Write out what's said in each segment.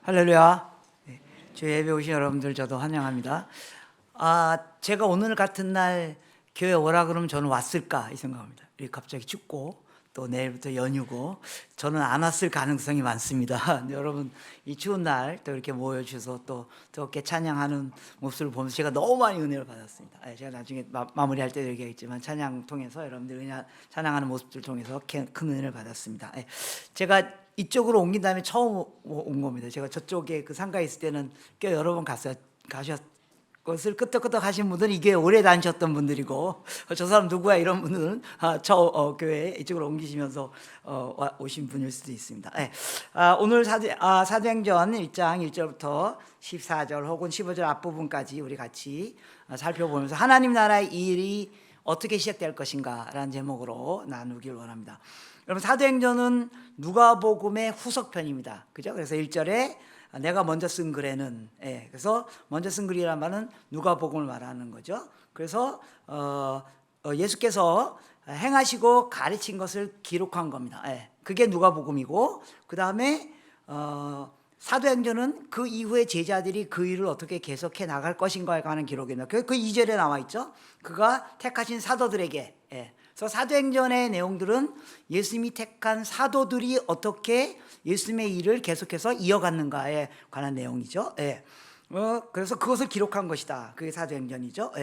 할렐루야. 네, 저희 예배 오신 여러분들 저도 환영합니다. 제가 오늘 같은 날 교회 오라 그러면 저는 왔을까 이 생각합니다. 갑자기 춥고 또 내일부터 연휴고 저는 안 왔을 가능성이 많습니다. 여러분 이 추운 날 또 이렇게 모여주셔서 또 이렇게 찬양하는 모습을 보면서 제가 너무 많이 은혜를 받았습니다. 제가 나중에 마무리할 때도 얘기하겠지만 찬양 통해서 여러분들 찬양하는 모습들 통해서 큰 은혜를 받았습니다. 제가 이쪽으로 옮긴 다음에 처음 온 겁니다. 제가 저쪽에 그 상가에 있을 때는 꽤 여러 번 것을 끄떡끄떡 하신 분들은 이게 오래 다니셨던 분들이고 저 사람 누구야 이런 분들은 교회 이쪽으로 옮기시면서 오신 분일 수도 있습니다. 오늘 사도행전 1장 1절부터 14절 혹은 15절 앞부분까지 우리 같이 살펴보면서 하나님 나라의 일이 어떻게 시작될 것인가 라는 제목으로 나누길 원합니다. 여러분 사도행전은 누가복음의 후속편입니다. 그죠? 그래서 1절에 내가 먼저 쓴 글에는 그래서 먼저 쓴 글이란 말은 누가복음을 말하는 거죠. 그래서 예수께서 행하시고 가르친 것을 기록한 겁니다. 그게 누가복음이고 그 다음에 사도행전은 그 이후에 제자들이 그 일을 어떻게 계속해 나갈 것인가에 관한 기록입니다. 그 2절에 나와 있죠. 그가 택하신 사도들에게. 그래서 사도행전의 내용들은 예수님이 택한 사도들이 어떻게 예수님의 일을 계속해서 이어갔는가에 관한 내용이죠. 그래서 그것을 기록한 것이다. 그게 사도행전이죠.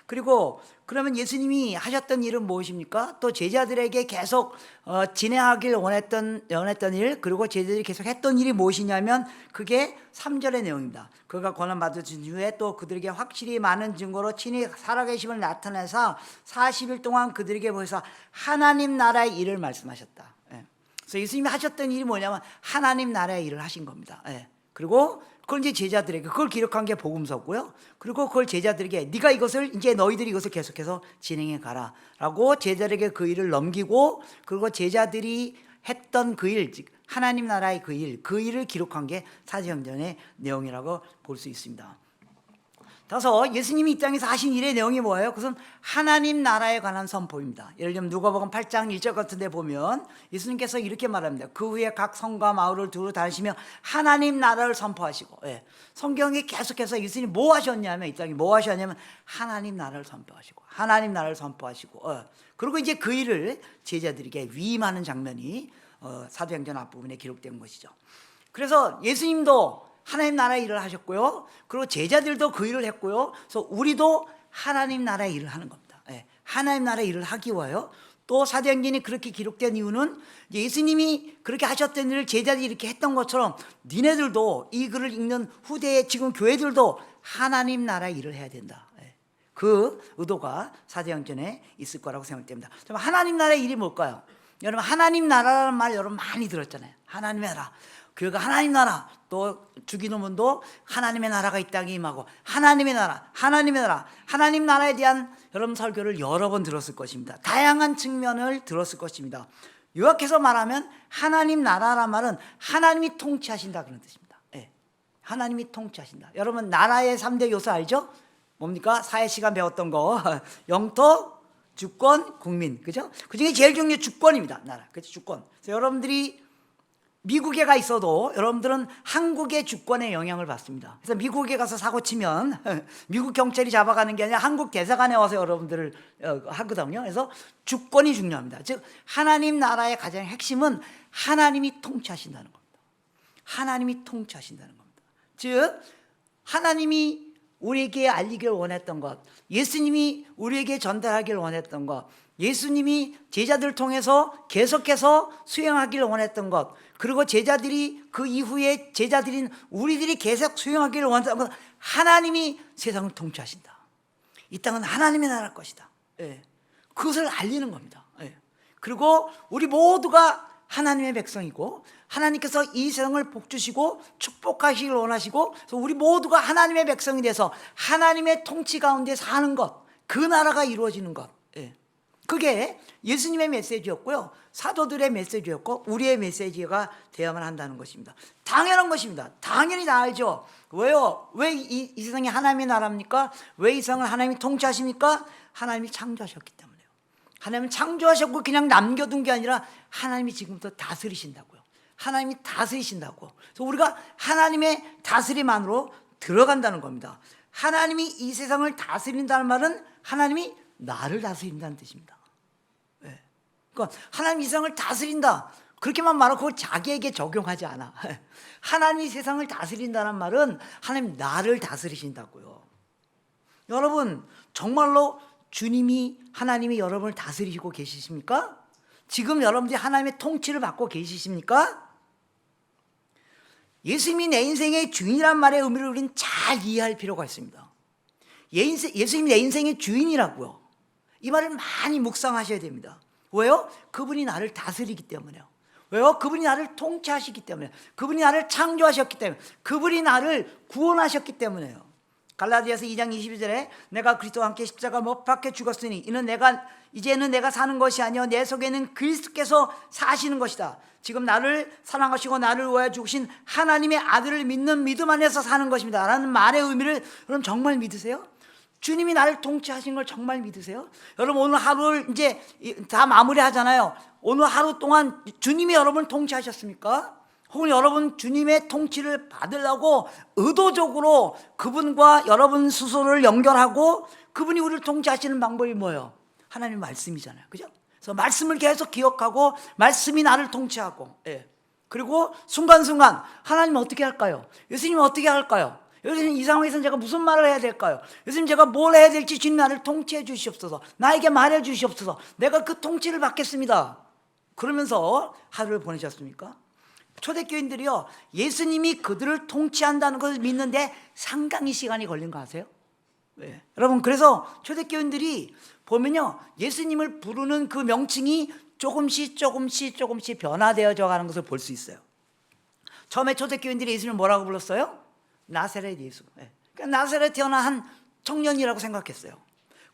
그리고 그러면 예수님이 하셨던 일은 무엇입니까? 또 제자들에게 계속 진행하길 원했던 일, 그리고 제자들이 계속 했던 일이 무엇이냐면 그게 3절의 내용입니다. 그가 권한 받으신 후에 또 그들에게 확실히 많은 증거로 친히 살아계심을 나타내서 40일 동안 그들에게 보여서 하나님 나라의 일을 말씀하셨다. 그래서 예수님이 하셨던 일이 뭐냐면 하나님 나라의 일을 하신 겁니다. 그리고 그걸 이제 제자들에게 그걸 기록한 게 복음서고요. 그리고 그걸 제자들에게 네가 이제 너희들이 이것을 계속해서 진행해 가라라고 제자들에게 그 일을 넘기고 그리고 제자들이 했던 그 일, 즉 하나님 나라의 그 일을 기록한 게 사도행전의 내용이라고 볼 수 있습니다. 따라서 예수님이 이 땅에서 하신 일의 내용이 뭐예요? 그것은 하나님 나라에 관한 선포입니다. 예를 들면 누가복음 8장 1절 같은 데 보면 예수님께서 이렇게 말합니다. 그 후에 각 성과 마을을 두루 다니시며 하나님 나라를 선포하시고. 성경에 계속해서 예수님이 뭐 하셨냐면 이 땅에 뭐 하셨냐면 하나님 나라를 선포하시고 하나님 나라를 선포하시고 그리고 이제 그 일을 제자들에게 위임하는 장면이 사도행전 앞부분에 기록된 것이죠. 그래서 예수님도 하나님 나라의 일을 하셨고요. 그리고 제자들도 그 일을 했고요. 그래서 우리도 하나님 나라의 일을 하는 겁니다. 하나님 나라의 일을 하기 위하여 또 사도행전이 그렇게 기록된 이유는 예수님이 그렇게 하셨던 일을 제자들이 이렇게 했던 것처럼 니네들도 이 글을 읽는 후대의 지금 교회들도 하나님 나라의 일을 해야 된다. 그 의도가 사도행전에 있을 거라고 생각됩니다. 하나님 나라의 일이 뭘까요? 여러분 하나님 나라라는 말 여러분 많이 들었잖아요. 하나님의 나라. 그러니까 하나님 나라 또 주기도문도 하나님의 나라가 이 땅에 임하고 하나님의 나라 하나님 나라에 대한 여러분 설교를 여러 번 들었을 것입니다. 다양한 측면을 들었을 것입니다. 요약해서 말하면 하나님 나라란 말은 하나님이 통치하신다 그런 뜻입니다. 하나님이 통치하신다. 여러분 나라의 3대 요소 알죠? 뭡니까? 사회 시간 배웠던 거 영토, 주권, 국민, 그죠? 그 중에 제일 중요한 주권입니다. 나라, 그렇죠? 주권. 그래서 여러분들이 미국에 가 있어도 여러분들은 한국의 주권에 영향을 받습니다. 그래서 미국에 가서 사고 치면 미국 경찰이 잡아가는 게 아니라 한국 대사관에 와서 여러분들을 하거든요. 그래서 주권이 중요합니다. 즉 하나님 나라의 가장 핵심은 하나님이 통치하신다는 겁니다. 하나님이 통치하신다는 겁니다. 즉 하나님이 우리에게 알리길 원했던 것, 예수님이 우리에게 전달하길 원했던 것, 예수님이 제자들을 통해서 계속해서 수행하기를 원했던 것, 그리고 제자들이 그 이후에 제자들인 우리들이 계속 수행하기를 원했던 것, 하나님이 세상을 통치하신다. 이 땅은 하나님의 나라일 것이다. 그것을 알리는 겁니다. 그리고 우리 모두가 하나님의 백성이고 하나님께서 이 세상을 복주시고 축복하시길 원하시고 그래서 우리 모두가 하나님의 백성이 돼서 하나님의 통치 가운데 사는 것, 그 나라가 이루어지는 것, 그게 예수님의 메시지였고요. 사도들의 메시지였고 우리의 메시지가 되어야만 한다는 것입니다. 당연한 것입니다. 당연히 다 알죠. 왜요? 왜 이 세상이 하나님의 나라입니까? 왜 이 세상을 하나님이 통치하십니까? 하나님이 창조하셨기 때문에요. 하나님은 창조하셨고 그냥 남겨둔 게 아니라 하나님이 지금부터 다스리신다고요. 하나님이 다스리신다고. 그래서 우리가 하나님의 다스림 안으로 들어간다는 겁니다. 하나님이 이 세상을 다스린다는 말은 하나님이 나를 다스린다는 뜻입니다. 네. 그러니까 하나님이 이 세상을 다스린다, 그렇게만 말하고 그걸 자기에게 적용하지 않아. 하나님이 세상을 다스린다는 말은 하나님 나를 다스리신다고요. 여러분, 정말로 주님이, 하나님이 여러분을 다스리시고 계시십니까? 지금 여러분들이 하나님의 통치를 받고 계시십니까? 예수님이 내 인생의 주인이란 말의 의미를 우리는 잘 이해할 필요가 있습니다. 예수님이 내 인생의 주인이라고요. 이 말을 많이 묵상하셔야 됩니다. 왜요? 그분이 나를 다스리기 때문에요. 왜요? 그분이 나를 통치하시기 때문에, 그분이 나를 창조하셨기 때문에, 그분이 나를 구원하셨기 때문에요. 갈라디아서 2장 22절에 내가 그리스도와 함께 십자가 못 박혀 죽었으니 이제는 내가 사는 것이 아니요 내 속에는 그리스도께서 사시는 것이다. 지금 나를 사랑하시고 나를 위하여 죽으신 하나님의 아들을 믿는 믿음 안에서 사는 것입니다 라는 말의 의미를 여러분 정말 믿으세요? 주님이 나를 통치하신 걸 정말 믿으세요? 여러분, 오늘 하루를 이제 다 마무리하잖아요. 오늘 하루 동안 주님이 여러분을 통치하셨습니까? 혹은 여러분 주님의 통치를 받으려고 의도적으로 그분과 여러분 스스로를 연결하고 그분이 우리를 통치하시는 방법이 뭐예요? 하나님의 말씀이잖아요. 그죠? 그래서 말씀을 계속 기억하고 말씀이 나를 통치하고, 예. 그리고 순간순간 하나님은 어떻게 할까요? 예수님은 어떻게 할까요? 예수님, 이 상황에서 제가 무슨 말을 해야 될까요? 예수님, 제가 뭘 해야 될지 주님 나를 통치해 주시옵소서. 나에게 말해 주시옵소서. 내가 그 통치를 받겠습니다. 그러면서 하루를 보내셨습니까? 초대교인들이요, 예수님이 그들을 통치한다는 것을 믿는데 상당히 시간이 걸린 거 아세요? 네. 여러분, 그래서 초대교인들이 보면요, 예수님을 부르는 그 명칭이 조금씩 변화되어져 가는 것을 볼 수 있어요. 처음에 초대교인들이 예수님을 뭐라고 불렀어요? 나사렛 예수. 네. 그러니까 나사렛에 태어난 한 청년이라고 생각했어요.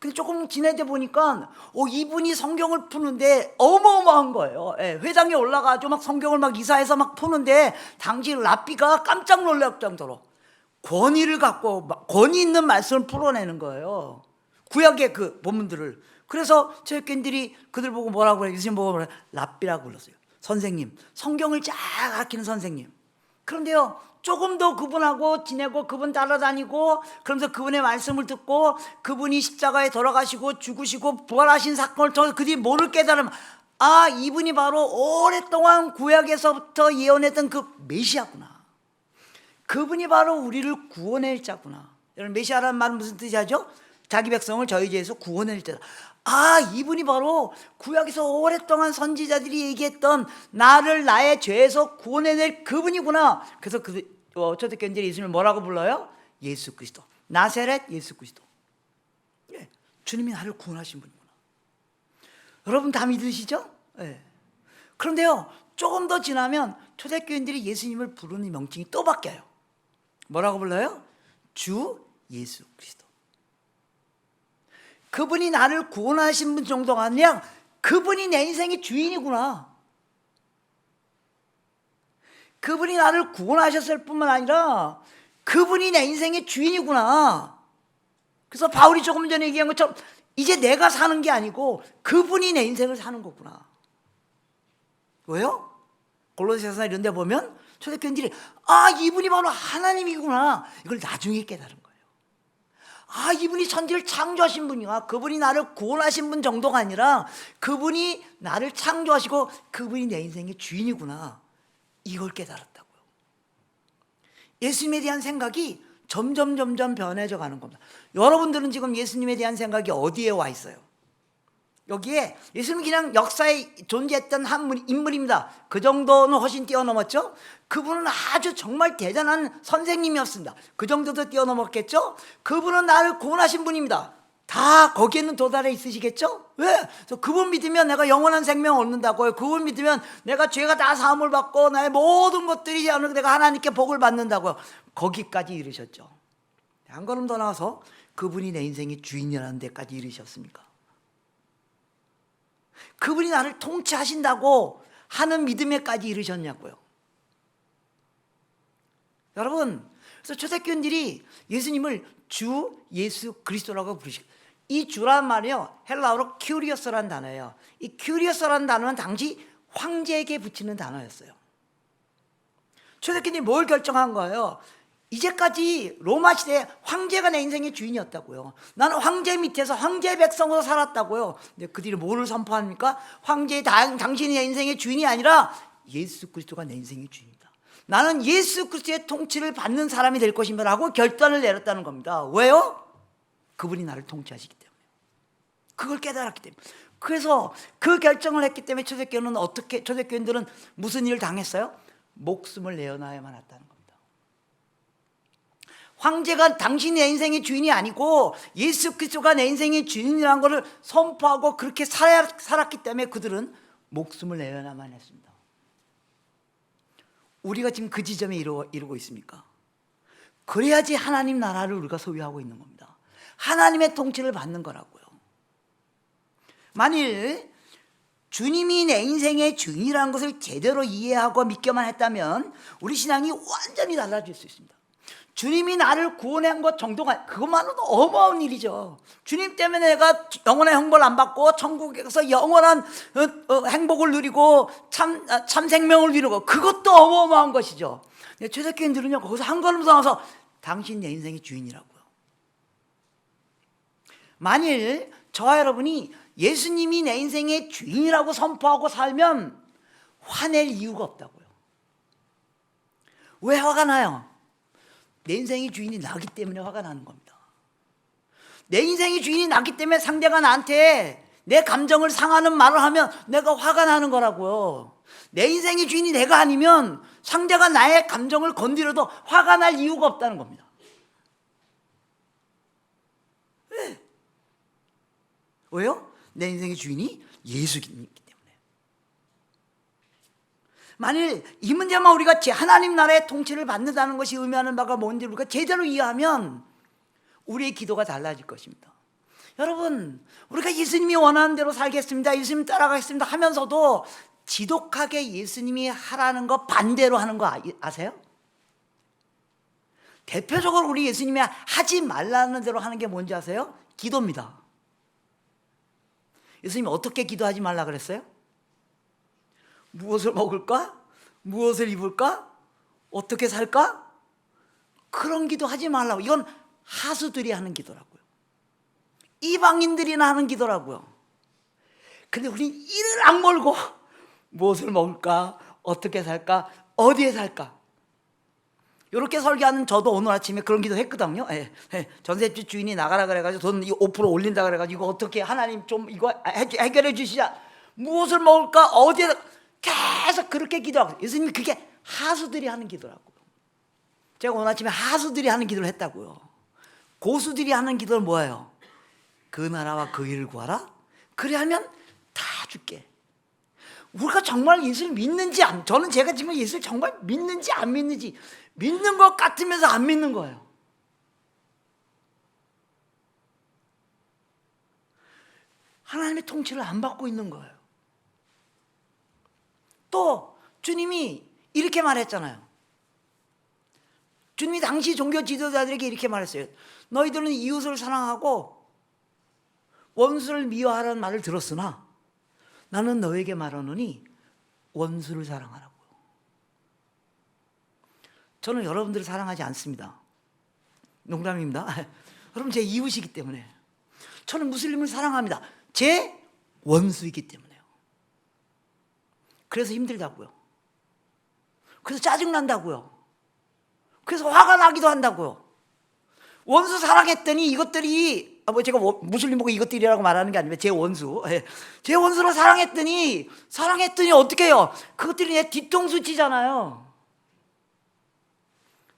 근데 조금 지내다 보니까 이분이 성경을 푸는데 어마어마한 거예요. 예, 회당에 올라가서 막 성경을 막 이사해서 막 푸는데 당시 랍비가 깜짝 놀랄 정도로 권위를 갖고 권위 있는 말씀을 풀어내는 거예요. 구약의 그 본문들을. 그래서 제교인들이 그들 보고 뭐라고 그래요? 예수님 보고 뭐라고? 랍비라고 불렀어요. 선생님, 성경을 잘 가르치는 선생님. 그런데요, 조금 더 그분하고 지내고 그분 따라다니고 그러면서 그분의 말씀을 듣고 그분이 십자가에 돌아가시고 죽으시고 부활하신 사건을 통해 그들이 뭐를 깨달으면, 아, 이분이 바로 오랫동안 구약에서부터 예언했던 그 메시아구나. 그분이 바로 우리를 구원할 자구나. 여러분, 메시아라는 말은 무슨 뜻이죠? 자기 백성을 저희 죄에서 구원할 자다. 아, 이분이 바로 구약에서 오랫동안 선지자들이 얘기했던 나를 나의 죄에서 구원해낼 그분이구나. 그래서 초대교인들이 예수님을 뭐라고 불러요? 예수 그리스도. 나사렛 예수 그리스도. 예, 주님이 나를 구원하신 분이구나. 여러분 다 믿으시죠? 예. 그런데요, 조금 더 지나면 초대교인들이 예수님을 부르는 명칭이 또 바뀌어요. 뭐라고 불러요? 주 예수 그리스도. 그분이 나를 구원하신 분 정도가 아니라 그분이 내 인생의 주인이구나. 그분이 나를 구원하셨을 뿐만 아니라 그분이 내 인생의 주인이구나. 그래서 바울이 조금 전에 얘기한 것처럼 이제 내가 사는 게 아니고 그분이 내 인생을 사는 거구나. 왜요? 골로새서 이런 데 보면 초대교인들이 이분이 바로 하나님이구나, 이걸 나중에 깨달은 거예요. 이분이 천지를 창조하신 분이야. 그분이 나를 구원하신 분 정도가 아니라 그분이 나를 창조하시고 그분이 내 인생의 주인이구나, 이걸 깨달았다고요. 예수님에 대한 생각이 점점 변해져 가는 겁니다. 여러분들은 지금 예수님에 대한 생각이 어디에 와 있어요? 여기에 예수님은 그냥 역사에 존재했던 한 인물입니다. 그 정도는 훨씬 뛰어넘었죠. 그분은 아주 정말 대단한 선생님이었습니다. 그 정도도 뛰어넘었겠죠. 그분은 나를 구원하신 분입니다. 다 거기에는 도달해 있으시겠죠? 왜? 그래서 그분 믿으면 내가 영원한 생명 얻는다고요. 그분 믿으면 내가 죄가 다 사함을 받고 나의 모든 것들이 내가 하나님께 복을 받는다고요. 거기까지 이르셨죠. 한 걸음 더 나와서 그분이 내 인생의 주인이라는 데까지 이르셨습니까? 그분이 나를 통치하신다고 하는 믿음에까지 이르셨냐고요. 여러분, 그래서 초대교인들이 예수님을 주 예수 그리스도라고 부르시고, 이 주란 말이요, 헬라어로 큐리오스라는 단어예요. 이 큐리오스라는 단어는 당시 황제에게 붙이는 단어였어요. 초대교인들이 뭘 결정한 거예요? 이제까지 로마 시대에 황제가 내 인생의 주인이었다고요. 나는 황제 밑에서 황제 백성으로 살았다고요. 근데 그들이 뭐를 선포합니까? 당신이 내 인생의 주인이 아니라 예수 그리스도가 내 인생의 주인이다. 나는 예수 그리스도의 통치를 받는 사람이 될 것입니다 라고 결단을 내렸다는 겁니다. 왜요? 그분이 나를 통치하시기 때문에. 그걸 깨달았기 때문에. 그래서 그 결정을 했기 때문에 초대교인들은 무슨 일을 당했어요? 목숨을 내어놔야만 했다는 겁니다. 황제가 당신이 내 인생의 주인이 아니고 예수 그리스도가 내 인생의 주인이라는 것을 선포하고 그렇게 살았기 때문에 그들은 목숨을 내어야만 했습니다. 우리가 지금 그 지점에 이루고 있습니까? 그래야지 하나님 나라를 우리가 소유하고 있는 겁니다. 하나님의 통치를 받는 거라고요. 만일 주님이 내 인생의 주인이라는 것을 제대로 이해하고 믿기만 했다면 우리 신앙이 완전히 달라질 수 있습니다. 주님이 나를 구원한 것 정도가 그것만으로도 어마어마한 일이죠. 주님 때문에 내가 영원한 형벌 안 받고 천국에서 영원한 행복을 누리고 참 생명을 누리고 그것도 어마어마한 것이죠. 초대교인들은요 거기서 한 걸음 더 나와서 당신 내 인생의 주인이라고요. 만일 저와 여러분이 예수님이 내 인생의 주인이라고 선포하고 살면 화낼 이유가 없다고요. 왜 화가 나요? 내 인생의 주인이 나기 때문에 화가 나는 겁니다. 내 인생의 주인이 나기 때문에 상대가 나한테 내 감정을 상하는 말을 하면 내가 화가 나는 거라고요. 내 인생의 주인이 내가 아니면 상대가 나의 감정을 건드려도 화가 날 이유가 없다는 겁니다. 왜? 왜요? 내 인생의 주인이 예수이기 때문에. 만일 이 문제만 우리가 하나님 나라의 통치를 받는다는 것이 의미하는 바가 뭔지 우리가 제대로 이해하면 우리의 기도가 달라질 것입니다. 여러분, 우리가 예수님이 원하는 대로 살겠습니다, 예수님 따라가겠습니다 하면서도 지독하게 예수님이 하라는 거 반대로 하는 거 아세요? 대표적으로 우리 예수님이 하지 말라는 대로 하는 게 뭔지 아세요? 기도입니다. 예수님이 어떻게 기도하지 말라 그랬어요? 무엇을 먹을까? 무엇을 입을까? 어떻게 살까? 그런 기도 하지 말라고. 이건 하수들이 하는 기도라고요. 이방인들이나 하는 기도라고요. 근데 우리는 이를 악물고 무엇을 먹을까? 어떻게 살까? 어디에 살까? 이렇게 설교하는 저도 오늘 아침에 그런 기도 했거든요. 전셋집 주인이 나가라 그래가지고 돈 5% 올린다 그래가지고 이거 어떻게 하나님 좀 이거 해결해 주시자. 무엇을 먹을까? 어디에 계속 그렇게 기도하고 예수님이 그게 하수들이 하는 기도라고요. 제가 오늘 아침에 하수들이 하는 기도를 했다고요. 고수들이 하는 기도는 뭐예요? 그 나라와 그 일을 구하라. 그래 하면 다 줄게. 우리가 정말 예수를 믿는지 저는 제가 지금 예수를 정말 믿는지 안 믿는지 믿는 것 같으면서 안 믿는 거예요. 하나님의 통치를 안 받고 있는 거예요. 또 주님이 이렇게 말했잖아요. 주님이 당시 종교 지도자들에게 이렇게 말했어요. 너희들은 이웃을 사랑하고 원수를 미워하라는 말을 들었으나 나는 너에게 말하노니 원수를 사랑하라고. 저는 여러분들을 사랑하지 않습니다. 농담입니다. 여러분 제 이웃이기 때문에. 저는 무슬림을 사랑합니다. 제 원수이기 때문에요. 그래서 힘들다고요. 그래서 짜증난다고요. 그래서 화가 나기도 한다고요. 원수 사랑했더니 이것들이 제가 무슬림 보고 이것들이라고 말하는 게 아니라 제 원수. 제 원수를 사랑했더니 어떻게 해요? 그것들이 내 뒤통수 치잖아요.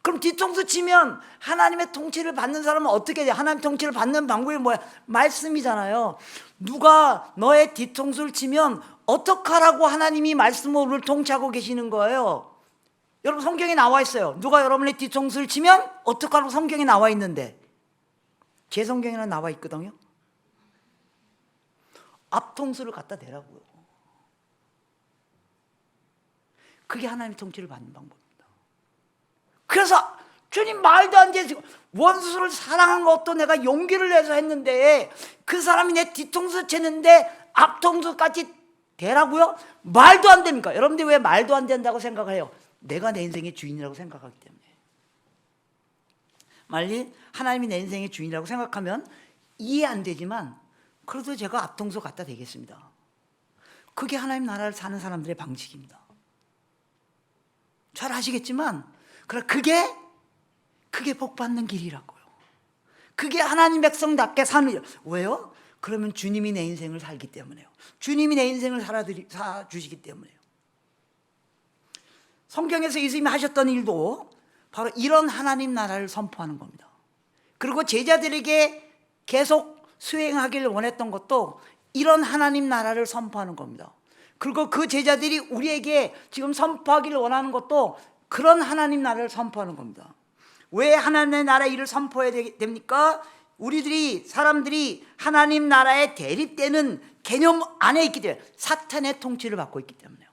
그럼 뒤통수 치면 하나님의 통치를 받는 사람은 어떻게 돼요? 하나님 통치를 받는 방법이 뭐야? 말씀이잖아요. 누가 너의 뒤통수를 치면 어떡하라고 하나님이 말씀으로 우리를 통치하고 계시는 거예요. 여러분 성경에 나와 있어요. 누가 여러분의 뒤통수를 치면 어떡하라고 성경에 나와 있는데 제 성경에는 나와 있거든요. 앞통수를 갖다 대라고요. 그게 하나님의 통치를 받는 방법입니다. 그래서 주님 말도 안 되지. 원수를 사랑한 것도 내가 용기를 내서 했는데 그 사람이 내 뒤통수 치는데 앞통수까지 대라고요? 말도 안 됩니까? 여러분들이 왜 말도 안 된다고 생각을 해요? 내가 내 인생의 주인이라고 생각하기 때문에. 만일 하나님이 내 인생의 주인이라고 생각하면 이해 안 되지만 그래도 제가 앞통수 갖다 대겠습니다. 그게 하나님 나라를 사는 사람들의 방식입니다. 잘 아시겠지만 그게 복 받는 길이라고요. 그게 하나님 백성답게 사는 일. 왜요? 그러면 주님이 내 인생을 살기 때문에요. 주님이 내 인생을 살아주시기 때문에요. 성경에서 예수님이 하셨던 일도 바로 이런 하나님 나라를 선포하는 겁니다. 그리고 제자들에게 계속 수행하기를 원했던 것도 이런 하나님 나라를 선포하는 겁니다. 그리고 그 제자들이 우리에게 지금 선포하기를 원하는 것도 그런 하나님 나라를 선포하는 겁니다. 왜 하나님의 나라 일을 선포해야 됩니까? 사람들이 하나님 나라에 대립되는 개념 안에 있기 때문에, 사탄의 통치를 받고 있기 때문에요.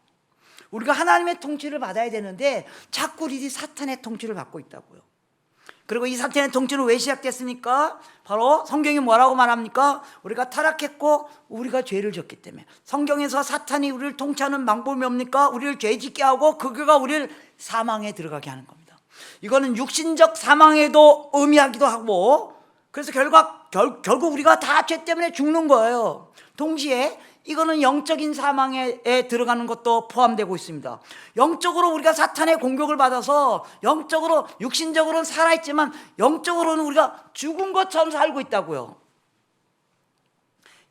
우리가 하나님의 통치를 받아야 되는데 자꾸 우리들이 사탄의 통치를 받고 있다고요. 그리고 이 사탄의 통치는 왜 시작됐습니까? 바로 성경이 뭐라고 말합니까? 우리가 타락했고 우리가 죄를 졌기 때문에. 성경에서 사탄이 우리를 통치하는 방법이 뭡니까? 우리를 죄짓게 하고 그 결과 우리를 사망에 들어가게 하는 겁니다. 이거는 육신적 사망에도 의미하기도 하고, 그래서 결국 우리가 다 죄 때문에 죽는 거예요. 동시에 이거는 영적인 사망에 들어가는 것도 포함되고 있습니다. 영적으로 우리가 사탄의 공격을 받아서 영적으로, 육신적으로는 살아있지만 영적으로는 우리가 죽은 것처럼 살고 있다고요.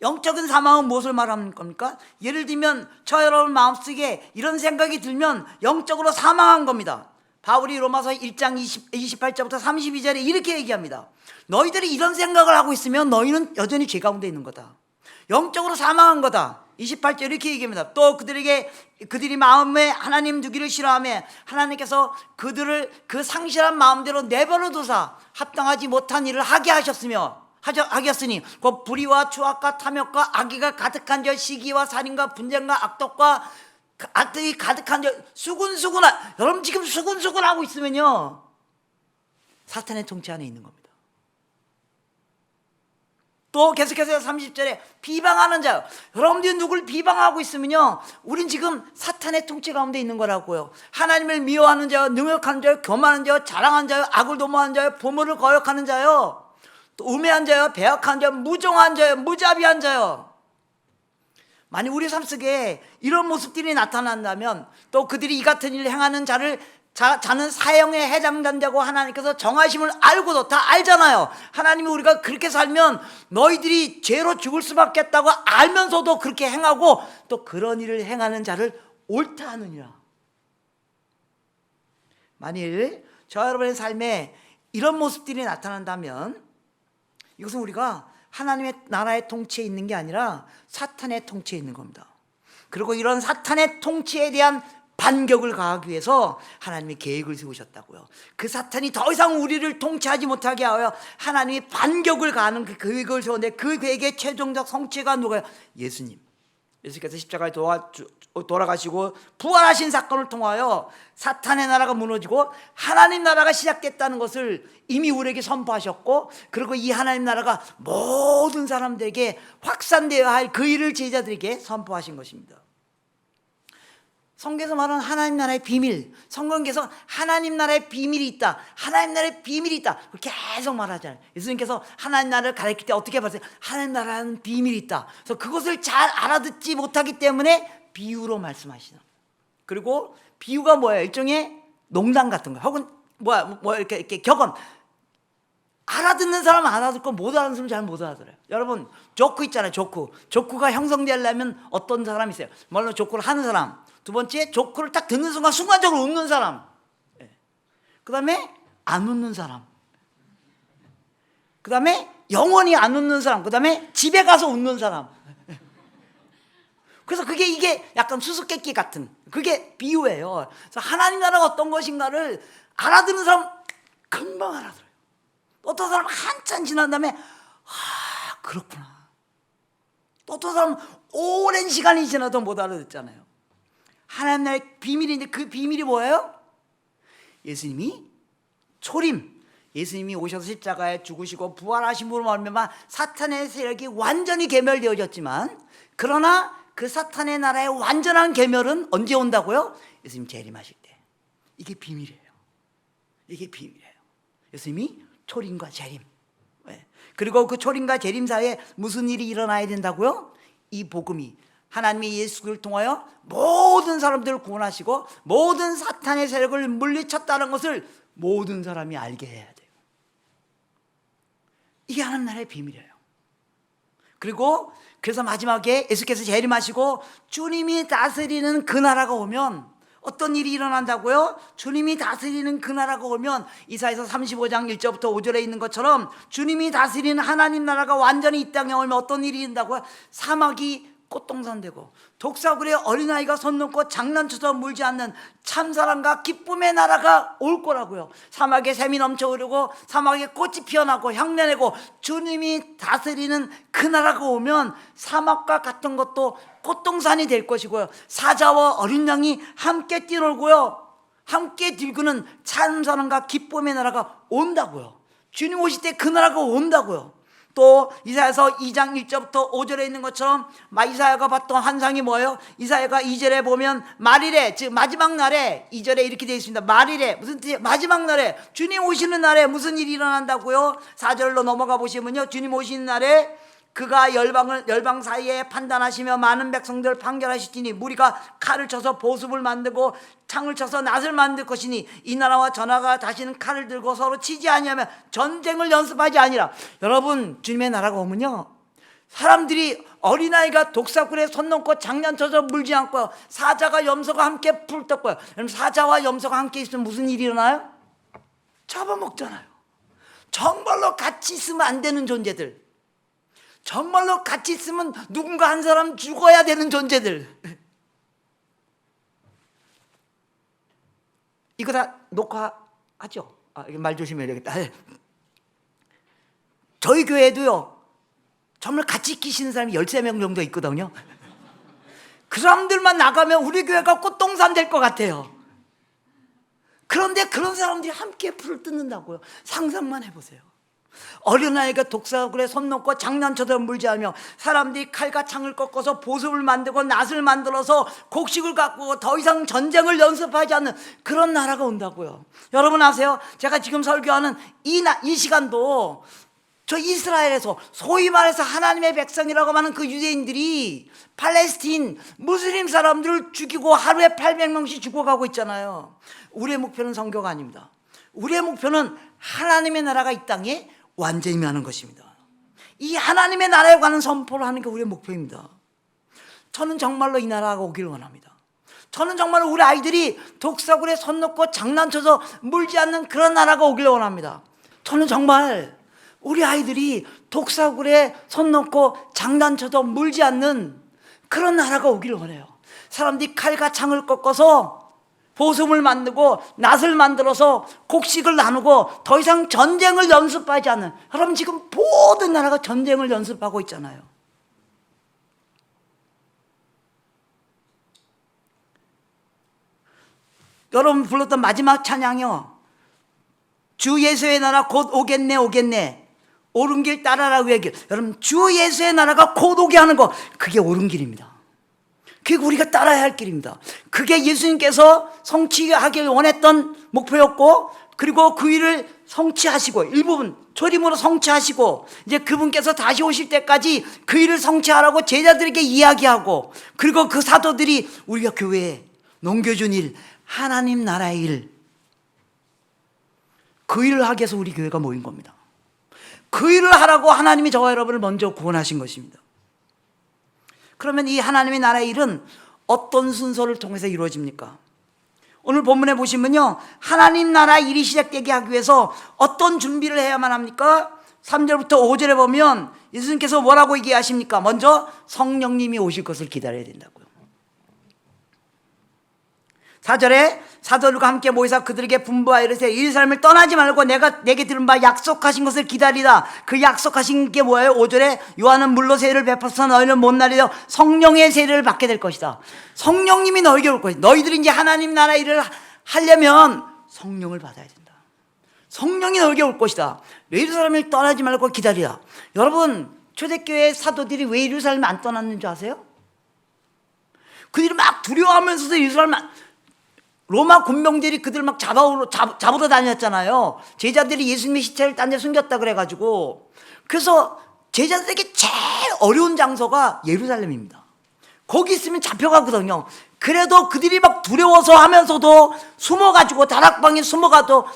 영적인 사망은 무엇을 말하는 겁니까? 예를 들면 저 여러분 마음속에 이런 생각이 들면 영적으로 사망한 겁니다. 바울이 로마서 1장 28절부터 32절에 이렇게 얘기합니다. 너희들이 이런 생각을 하고 있으면 너희는 여전히 죄 가운데 있는 거다. 영적으로 사망한 거다. 28절 이렇게 얘기합니다. 또 그들이 마음에 하나님 두기를 싫어하며 하나님께서 그들을 그 상실한 마음대로 내버려 두사 합당하지 못한 일을 하게 하셨으니 그 불의와 추악과 탐욕과 악의가 가득한 자, 시기와 살인과 분쟁과 악독과 악들이 가득한 자, 수군수군한, 여러분 지금 수군수군하고 있으면요 사탄의 통치 안에 있는 겁니다. 또 계속해서 30절에 비방하는 자요. 여러분들이 누굴 비방하고 있으면요 우린 지금 사탄의 통치 가운데 있는 거라고요. 하나님을 미워하는 자요, 능욕하는 자요, 교만하는 자요, 자랑하는 자요, 악을 도모하는 자요, 부모를 거역하는 자요, 또 우매한 자요, 배역한 자요, 무정한 자요, 무자비한 자요. 만약 우리 삶 속에 이런 모습들이 나타난다면, 또 그들이 이 같은 일을 행하는 자는 사형에 해당된다고 하나님께서 정하심을 알고도, 다 알잖아요. 하나님이 우리가 그렇게 살면 너희들이 죄로 죽을 수밖에 없다고 알면서도 그렇게 행하고 또 그런 일을 행하는 자를 옳다 하느니라. 만일 저 여러분의 삶에 이런 모습들이 나타난다면 이것은 우리가 하나님의 나라의 통치에 있는 게 아니라 사탄의 통치에 있는 겁니다. 그리고 이런 사탄의 통치에 대한 반격을 가하기 위해서 하나님이 계획을 세우셨다고요. 그 사탄이 더 이상 우리를 통치하지 못하게 하여 하나님이 반격을 가하는 그 계획을 세웠는데, 그 계획의 최종적 성취가 누가요? 예수님께서 십자가에 돌아가시고 부활하신 사건을 통하여 사탄의 나라가 무너지고 하나님 나라가 시작됐다는 것을 이미 우리에게 선포하셨고, 그리고 이 하나님 나라가 모든 사람들에게 확산되어야 할 그 일을 제자들에게 선포하신 것입니다. 성경에서 말하는 하나님 나라의 비밀, 성경에서 하나님 나라의 비밀이 있다, 하나님 나라의 비밀이 있다 계속 말하잖아요. 예수님께서 하나님 나라를 가르칠 때 어떻게 봤어요? 하나님 나라는 비밀이 있다. 그래서 그것을 잘 알아듣지 못하기 때문에 비유로 말씀하시는. 그리고 비유가 뭐예요? 일종의 농담 같은 거, 혹은 이렇게 격언. 알아듣는 사람은 알아듣고 못 알아듣는 사람은 잘 못 알아들어요. 여러분 조크 있잖아요. 조크가 형성되려면 어떤 사람이 있어요? 물론 조크를 하는 사람, 두 번째 조크를 딱 듣는 순간 순간적으로 웃는 사람, 그 다음에 안 웃는 사람, 그 다음에 영원히 안 웃는 사람, 그 다음에 집에 가서 웃는 사람. 그래서 이게 약간 수수께끼 같은 그게 비유예요. 그래서 하나님 나라가 어떤 것인가를 알아듣는 사람 금방 알아들어요. 어떤 사람은 한참 지난 다음에 그렇구나. 또 어떤 사람은 오랜 시간이 지나도 못 알아듣잖아요. 하나님 나라의 비밀인데 그 비밀이 뭐예요? 예수님이 예수님이 오셔서 십자가에 죽으시고 부활하심으로 말미암아 사탄의 세력이 완전히 괴멸되어졌지만, 그러나 그 사탄의 나라의 완전한 괴멸은 언제 온다고요? 예수님 재림하실 때. 이게 비밀이에요. 이게 비밀이에요. 예수님이 초림과 재림. 그리고 그 초림과 재림 사이에 무슨 일이 일어나야 된다고요? 이 복음이 하나님의 예수를 통하여 모든 사람들을 구원하시고 모든 사탄의 세력을 물리쳤다는 것을 모든 사람이 알게 해야 돼요. 이게 하나님 나라의 비밀이에요. 그리고 그래서 마지막에 예수께서 재림하시고 주님이 다스리는 그 나라가 오면 어떤 일이 일어난다고요? 주님이 다스리는 그 나라가 오면 이사야서 35장 1절부터 5절에 있는 것처럼 주님이 다스리는 하나님 나라가 완전히 이 땅에 오면 어떤 일이 있는다고요? 사막이 꽃동산 되고 독사굴에 어린아이가 손 놓고 장난쳐서 물지 않는 참사랑과 기쁨의 나라가 올 거라고요. 사막에 샘이 넘쳐 흐르고 사막에 꽃이 피어나고 향내내고 주님이 다스리는 그 나라가 오면 사막과 같은 것도 꽃동산이 될 것이고요. 사자와 어린 양이 함께 뛰놀고요. 함께 들고는 참사랑과 기쁨의 나라가 온다고요. 주님 오실 때 그 나라가 온다고요. 또 이사야서 2장 1절부터 5절에 있는 것처럼 이사야가 봤던 환상이 뭐예요? 이사야가 2절에 보면 말일에, 즉 마지막 날에, 2절에 이렇게 되어 있습니다. 말일에, 무슨 뜻이에요? 마지막 날에, 주님 오시는 날에 무슨 일이 일어난다고요? 4절로 넘어가 보시면요, 주님 오시는 날에 그가 열방 사이에 판단하시며 많은 백성들을 판결하시니 무리가 칼을 쳐서 보습을 만들고 창을 쳐서 낫을 만들 것이니 이 나라와 저 나라가 다시는 칼을 들고 서로 치지 아니하며 전쟁을 연습하지 아니라. 여러분, 주님의 나라가 오면요, 사람들이 어린아이가 독사굴에 손 놓고 장난쳐서 물지 않고요, 사자가 염소가 함께 풀 떴고요. 여러분, 사자와 염소가 함께 있으면 무슨 일이 일어나요? 잡아먹잖아요. 정말로 같이 있으면 안 되는 존재들, 정말로 같이 있으면 누군가 한 사람 죽어야 되는 존재들, 이거 다 녹화하죠? 말 조심해야 되겠다. 저희 교회도요, 정말 같이 끼시는 사람이 13명 정도 있거든요. 그 사람들만 나가면 우리 교회가 꽃동산 될 것 같아요. 그런데 그런 사람들이 함께 풀을 뜯는다고요. 상상만 해보세요. 어린아이가 독사굴에 손 놓고 장난쳐서 물지 않으며 사람들이 칼과 창을 꺾어서 보습을 만들고 낫을 만들어서 곡식을 가꾸고 더 이상 전쟁을 연습하지 않는 그런 나라가 온다고요. 여러분 아세요? 제가 지금 설교하는 이 시간도 저 이스라엘에서 소위 말해서 하나님의 백성이라고 하는 그 유대인들이 팔레스틴 무슬림 사람들을 죽이고 하루에 800명씩 죽어가고 있잖아요. 우리의 목표는 선교가 아닙니다. 우리의 목표는 하나님의 나라가 이 땅에 완전히 임하는 것입니다. 이 하나님의 나라에 관한 선포를 하는 게 우리의 목표입니다. 저는 정말로 이 나라가 오길 원합니다. 저는 정말 우리 아이들이 독사굴에 손 놓고 장난쳐서 물지 않는 그런 나라가 오길 원합니다. 저는 정말 우리 아이들이 독사굴에 손 놓고 장난쳐도 물지 않는 그런 나라가 오길 원해요. 사람들이 칼과 창을 꺾어서 보습을 만들고 낫을 만들어서 곡식을 나누고 더 이상 전쟁을 연습하지 않는. 여러분, 지금 모든 나라가 전쟁을 연습하고 있잖아요. 여러분 불렀던 마지막 찬양이요, 주 예수의 나라 곧 오겠네 오겠네, 옳은 길 따라라 의의 길. 여러분, 주 예수의 나라가 곧 오게 하는 거, 그게 옳은 길입니다. 그게 우리가 따라야 할 길입니다. 그게 예수님께서 성취하길 원했던 목표였고, 그리고 그 일을 성취하시고 일부분 초림으로 성취하시고 이제 그분께서 다시 오실 때까지 그 일을 성취하라고 제자들에게 이야기하고, 그리고 그 사도들이 우리가 교회에 넘겨준 일, 하나님 나라의 일, 그 일을 하기 위해서 우리 교회가 모인 겁니다. 그 일을 하라고 하나님이 저와 여러분을 먼저 구원하신 것입니다. 그러면 이 하나님의 나라의 일은 어떤 순서를 통해서 이루어집니까? 오늘 본문에 보시면요, 하나님 나라 일이 시작되게 하기 위해서 어떤 준비를 해야만 합니까? 3절부터 5절에 보면 예수님께서 뭐라고 얘기하십니까? 먼저 성령님이 오실 것을 기다려야 된다고요. 4절에 사도들과 함께 모이사 그들에게 분부하여 이르되 예루살렘을 떠나지 말고 내가 내게 들은 바 약속하신 것을 기다리라. 그 약속하신 게 뭐예요? 5절에 요한은 물로 세례를 베풀어서 너희는 못 나리려 성령의 세례를 받게 될 것이다. 성령님이 너희에게 올 것이다. 너희들이 이제 하나님 나라 일을 하려면 성령을 받아야 된다. 성령이 너희에게 올 것이다. 예루살렘을 떠나지 말고 기다리라. 여러분, 초대교회 사도들이 왜 예루살렘을 안 떠났는 줄 아세요? 그들이 막 두려워하면서도 예루살렘 로마 군병들이 그들 막 잡으러 다녔잖아요. 제자들이 예수님의 시체를 딴 데 숨겼다 그래가지고. 그래서 제자들에게 제일 어려운 장소가 예루살렘입니다. 거기 있으면 잡혀가거든요. 그래도 그들이 막 두려워서 하면서도 숨어가지고 다락방에 숨어가도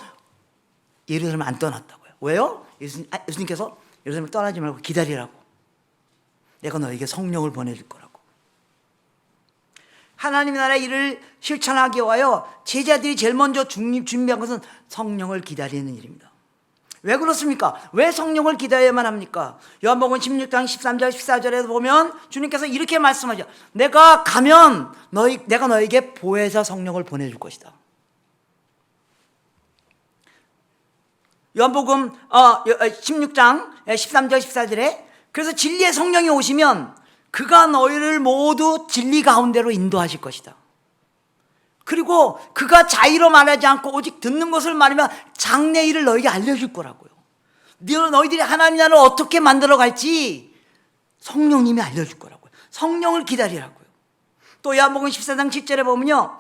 예루살렘 안 떠났다고요. 왜요? 예수님께서 예루살렘을 떠나지 말고 기다리라고. 내가 너에게 성령을 보내줄 거라고. 하나님의 나라의 일을 실천하기 위하여 제자들이 제일 먼저 준비한 것은 성령을 기다리는 일입니다. 왜 그렇습니까? 왜 성령을 기다려야만 합니까? 요한복음 16장 13절 14절에 보면 주님께서 이렇게 말씀하죠. 내가 가면 내가 너에게 보혜사 성령을 보내줄 것이다. 요한복음 16장 13절 14절에 그래서 진리의 성령이 오시면 그가 너희를 모두 진리 가운데로 인도하실 것이다. 그리고 그가 자의로 말하지 않고 오직 듣는 것을 말하면 장래 일을 너에게 알려줄 거라고요. 너희들이 하나님 나라를 어떻게 만들어 갈지 성령님이 알려줄 거라고요. 성령을 기다리라고요. 또 요한복음 14장 7절에 보면요.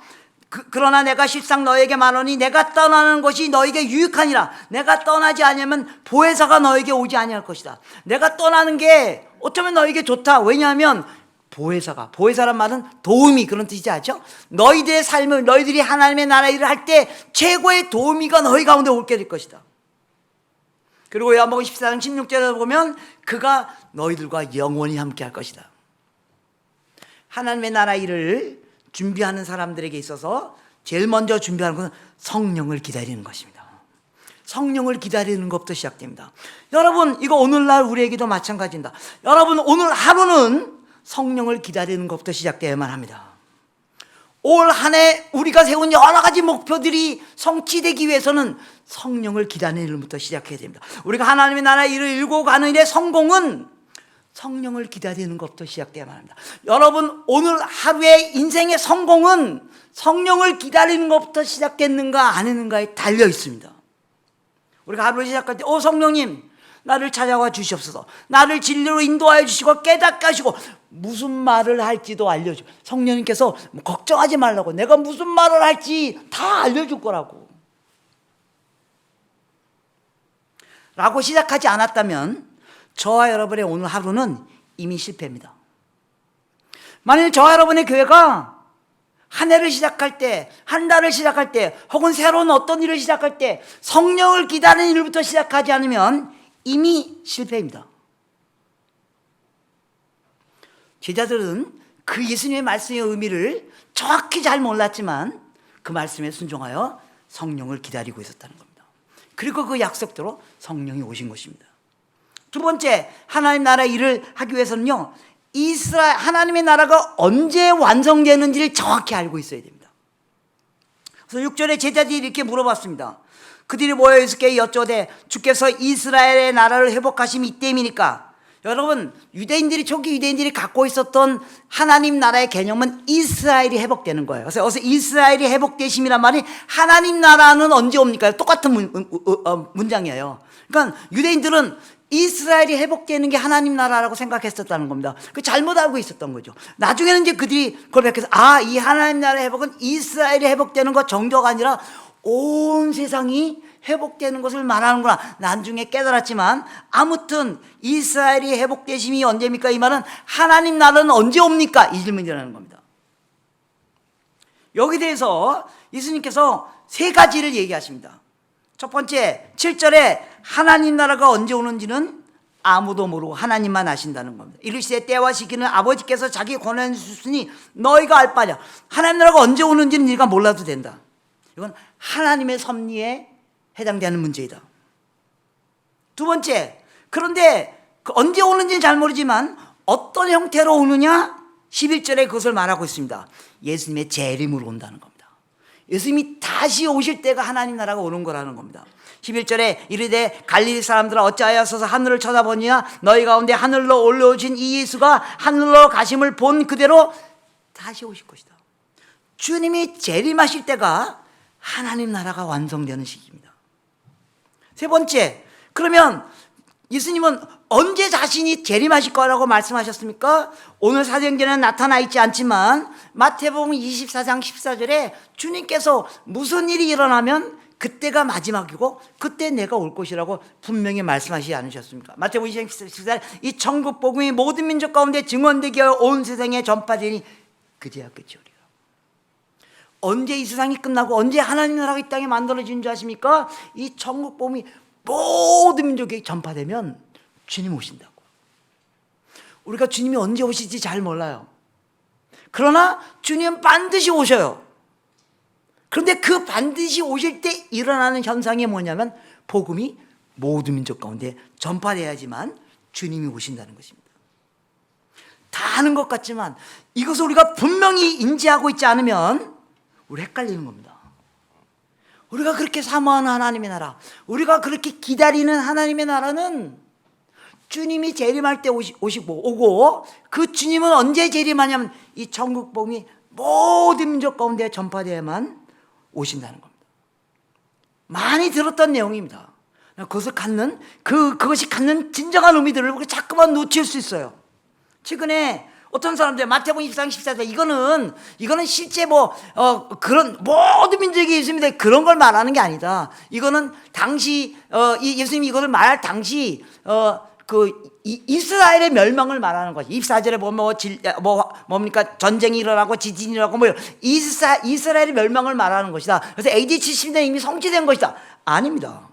그러나 내가 실상 너에게 말하노니 내가 떠나는 것이 너에게 유익하니라. 내가 떠나지 않으면 보혜사가 너에게 오지 아니할 것이다. 내가 떠나는 게 어쩌면 너에게 좋다. 왜냐하면 보혜사란 말은 도우미 그런 뜻이지 않죠? 너희들의 삶을 너희들이 하나님의 나라 일을 할 때 최고의 도우미가 너희 가운데 올게 될 것이다. 그리고 요한복음 14장 16절에 보면 그가 너희들과 영원히 함께 할 것이다. 하나님의 나라 일을 준비하는 사람들에게 있어서 제일 먼저 준비하는 것은 성령을 기다리는 것입니다. 성령을 기다리는 것부터 시작됩니다. 여러분, 이거 오늘날 우리에게도 마찬가지입니다. 여러분, 오늘 하루는 성령을 기다리는 것부터 시작되어야만 합니다. 올 한 해 우리가 세운 여러 가지 목표들이 성취되기 위해서는 성령을 기다리는 일부터 시작해야 됩니다. 우리가 하나님의 나라 일을 이루고 가는 일의 성공은 성령을 기다리는 것부터 시작되어야만 합니다. 여러분, 오늘 하루의 인생의 성공은 성령을 기다리는 것부터 시작됐는가 안 했는가에 달려 있습니다. 우리가 하루를 시작할 때 성령님 나를 찾아와 주시옵소서. 나를 진리로 인도하여 주시고 깨닫게 하시고 무슨 말을 할지도 알려주고 성령님께서 걱정하지 말라고 내가 무슨 말을 할지 다 알려줄 거라고 라고 시작하지 않았다면 저와 여러분의 오늘 하루는 이미 실패입니다. 만일 저와 여러분의 교회가 한 해를 시작할 때, 한 달을 시작할 때, 혹은 새로운 어떤 일을 시작할 때 성령을 기다리는 일부터 시작하지 않으면 이미 실패입니다. 제자들은 그 예수님의 말씀의 의미를 정확히 잘 몰랐지만 그 말씀에 순종하여 성령을 기다리고 있었다는 겁니다. 그리고 그 약속대로 성령이 오신 것입니다. 두 번째, 하나님 나라 일을 하기 위해서는요, 하나님의 나라가 언제 완성되는지를 정확히 알고 있어야 됩니다. 그래서 6절에 제자들이 이렇게 물어봤습니다. 그들이 모여 있을게 여쭤되 주께서 이스라엘의 나라를 회복하심이 이때입니까? 여러분, 초기 유대인들이 갖고 있었던 하나님 나라의 개념은 이스라엘이 회복되는 거예요. 그래서 여기서 이스라엘이 회복되심이란 말이 하나님 나라는 언제 옵니까? 똑같은 문장이에요. 그러니까 유대인들은 이스라엘이 회복되는 게 하나님 나라라고 생각했었다는 겁니다. 그 잘못 알고 있었던 거죠. 나중에는 이제 그들이 그걸 밝혀서 이 하나님 나라의 회복은 이스라엘이 회복되는 것 정도가 아니라 온 세상이 회복되는 것을 말하는구나. 나중에 깨달았지만 아무튼 이스라엘이 회복되심이 언제입니까? 이 말은 하나님 나라는 언제 옵니까? 이 질문이라는 겁니다. 여기 대해서 예수님께서 세 가지를 얘기하십니다. 첫 번째 7절에 하나님 나라가 언제 오는지는 아무도 모르고 하나님만 아신다는 겁니다. 이르시되 때와 시기는 아버지께서 자기 권한에 주시니 너희가 알 바냐. 하나님 나라가 언제 오는지는 네가 몰라도 된다. 이건 하나님의 섭리에 해당되는 문제이다. 두 번째, 그런데 언제 오는지는 잘 모르지만 어떤 형태로 오느냐 11절에 그것을 말하고 있습니다. 예수님의 재림으로 온다는 겁니다. 예수님이 다시 오실 때가 하나님 나라가 오는 거라는 겁니다. 11절에 이르되 갈릴리 사람들아 어찌하여 서서 하늘을 쳐다보느냐. 너희 가운데 하늘로 올라오신 이 예수가 하늘로 가심을 본 그대로 다시 오실 것이다. 주님이 재림하실 때가 하나님 나라가 완성되는 시기입니다. 세 번째, 그러면 예수님은 언제 자신이 재림하실 거라고 말씀하셨습니까? 오늘 사도행전에 나타나 있지 않지만 마태복음 24장 14절에 주님께서 무슨 일이 일어나면 그때가 마지막이고 그때 내가 올 것이라고 분명히 말씀하시지 않으셨습니까? 마태복음 24장 14절 이 천국 복음이 모든 민족 가운데 증언되게 하여 온 세상에 전파되니 그제야 끝이 오리라. 언제 이 세상이 끝나고 언제 하나님 나라가 이 땅에 만들어진 줄 아십니까? 이 천국 복음이 모든 민족에게 전파되면 주님 오신다고. 우리가 주님이 언제 오실지 잘 몰라요. 그러나 주님은 반드시 오셔요. 그런데 그 반드시 오실 때 일어나는 현상이 뭐냐면 복음이 모든 민족 가운데 전파돼야지만 주님이 오신다는 것입니다. 다 아는 것 같지만 이것을 우리가 분명히 인지하고 있지 않으면 우리 헷갈리는 겁니다. 우리가 그렇게 사모하는 하나님의 나라, 우리가 그렇게 기다리는 하나님의 나라는 주님이 재림할 때 오고 그 주님은 언제 재림하냐면 이 천국 복음이 모든 민족 가운데 전파되어야만 오신다는 겁니다. 많이 들었던 내용입니다. 그것이 갖는 진정한 의미들을 우리가 자꾸만 놓칠 수 있어요. 최근에 어떤 사람들 마태복음 24장 14절 이거는 실제 그런 모든 민족이 있습니다. 그런 걸 말하는 게 아니다. 이거는 당시 예수님이 이것을 말할 당시 이스라엘의 멸망을 말하는 거지. 24절에 보면 뭡니까 전쟁이 일어나고 지진이 일어나고 이스라엘의 멸망을 말하는 것이다. 그래서 AD 70년 이미 성취된 것이다. 아닙니다.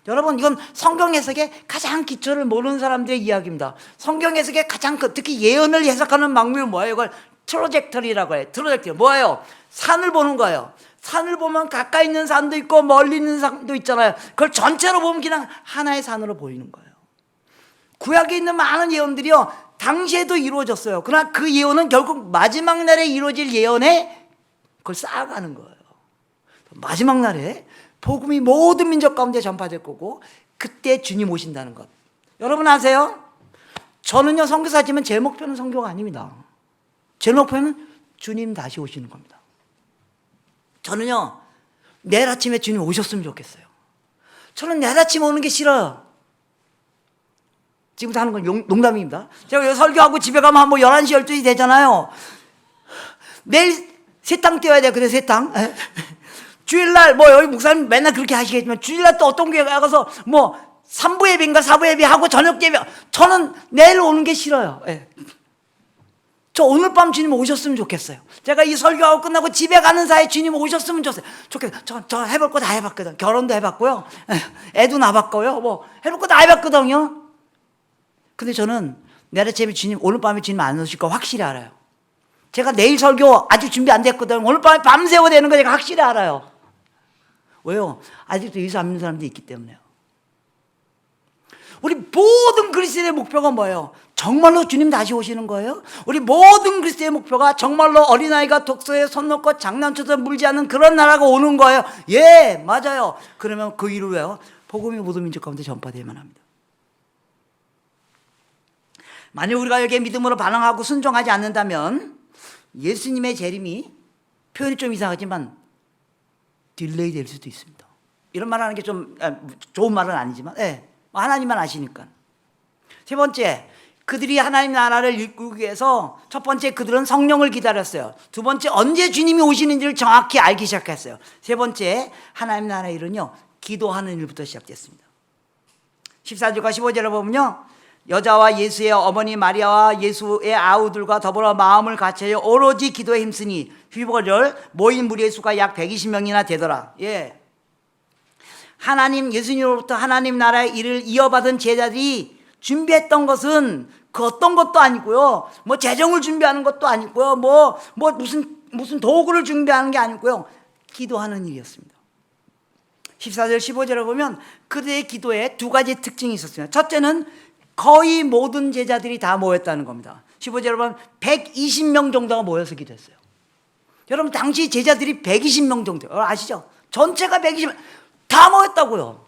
여러분 이건 성경 해석의 가장 기초를 모르는 사람들의 이야기입니다. 성경 해석의 가장 특히 예언을 해석하는 방법이 뭐예요? 이걸 트로젝터리라고 해요. 트로젝터리 뭐예요? 산을 보는 거예요. 산을 보면 가까이 있는 산도 있고 멀리 있는 산도 있잖아요. 그걸 전체로 보면 그냥 하나의 산으로 보이는 거예요. 구약에 있는 많은 예언들이요 당시에도 이루어졌어요. 그러나 그 예언은 결국 마지막 날에 이루어질 예언에 그걸 쌓아가는 거예요. 마지막 날에 복음이 모든 민족 가운데 전파될 거고 그때 주님 오신다는 것. 여러분 아세요? 저는요 선교사지만 제 목표는 선교가 아닙니다. 제 목표는 주님 다시 오시는 겁니다. 저는요 내일 아침에 주님 오셨으면 좋겠어요. 저는 내일 아침에 오는 게 싫어요. 지금부터 하는 건 농담입니다. 제가 여기 설교하고 집에 가면 한 11시 12시 되잖아요. 내일 세탕 떼어야 돼요. 그래 세탕. 주일날 여기 목사님 맨날 그렇게 하시겠지만 주일날 또 어떤 교회 가서 3부 예배인가 4부 예배 하고 저녁 예배. 저는 내일 오는 게 싫어요. 저 오늘 밤 주님 오셨으면 좋겠어요. 제가 이 설교하고 끝나고 집에 가는 사이에 주님 오셨으면 좋겠어요. 저 해볼 거 다 해봤거든. 결혼도 해봤고요. 애도 낳아봤고요. 해볼 거 다 해봤거든요. 근데 저는 내일 아침에 주님 오늘 밤에 주님 안 오실 거 확실히 알아요. 제가 내일 설교 아직 준비 안 됐거든. 오늘 밤에 밤새워 되는 거 제가 확실히 알아요. 왜요? 아직도 예수 안 믿는 사람들이 있기 때문에요. 우리 모든 그리스도의 목표가 뭐예요? 정말로 주님 다시 오시는 거예요? 우리 모든 그리스도의 목표가 정말로 어린아이가 독서에 손 놓고 장난쳐서 물지 않는 그런 나라가 오는 거예요? 예, 맞아요. 그러면 그 일을 왜요? 복음이 모든 민족 가운데 전파되어야만 합니다. 만약 우리가 여기에 믿음으로 반응하고 순종하지 않는다면 예수님의 재림이 표현이 좀 이상하지만 딜레이 될 수도 있습니다. 이런 말 하는 게 좀 좋은 말은 아니지만 하나님만 아시니까. 세 번째, 그들이 하나님 나라를 이루기 위해서 첫 번째 그들은 성령을 기다렸어요. 두 번째 언제 주님이 오시는지를 정확히 알기 시작했어요. 세 번째 하나님 나라의 일은요 기도하는 일부터 시작됐습니다. 14절과 15절을 보면요 여자와 예수의 어머니 마리아와 예수의 아우들과 더불어 마음을 같이하여 오로지 기도에 힘쓰니 15절 모인 무리의 수가 약 120명이나 되더라. 예수님으로부터 하나님 나라의 일을 이어받은 제자들이 준비했던 것은 그 어떤 것도 아니고요. 재정을 준비하는 것도 아니고요. 무슨 도구를 준비하는 게 아니고요. 기도하는 일이었습니다. 14절 15절을 보면 그들의 기도에 두 가지 특징이 있었습니다. 첫째는 거의 모든 제자들이 다 모였다는 겁니다. 15절을 보면 120명 정도가 모여서 기도했어요. 여러분 당시 제자들이 120명 정도 아시죠? 전체가 120명 다 모였다고요.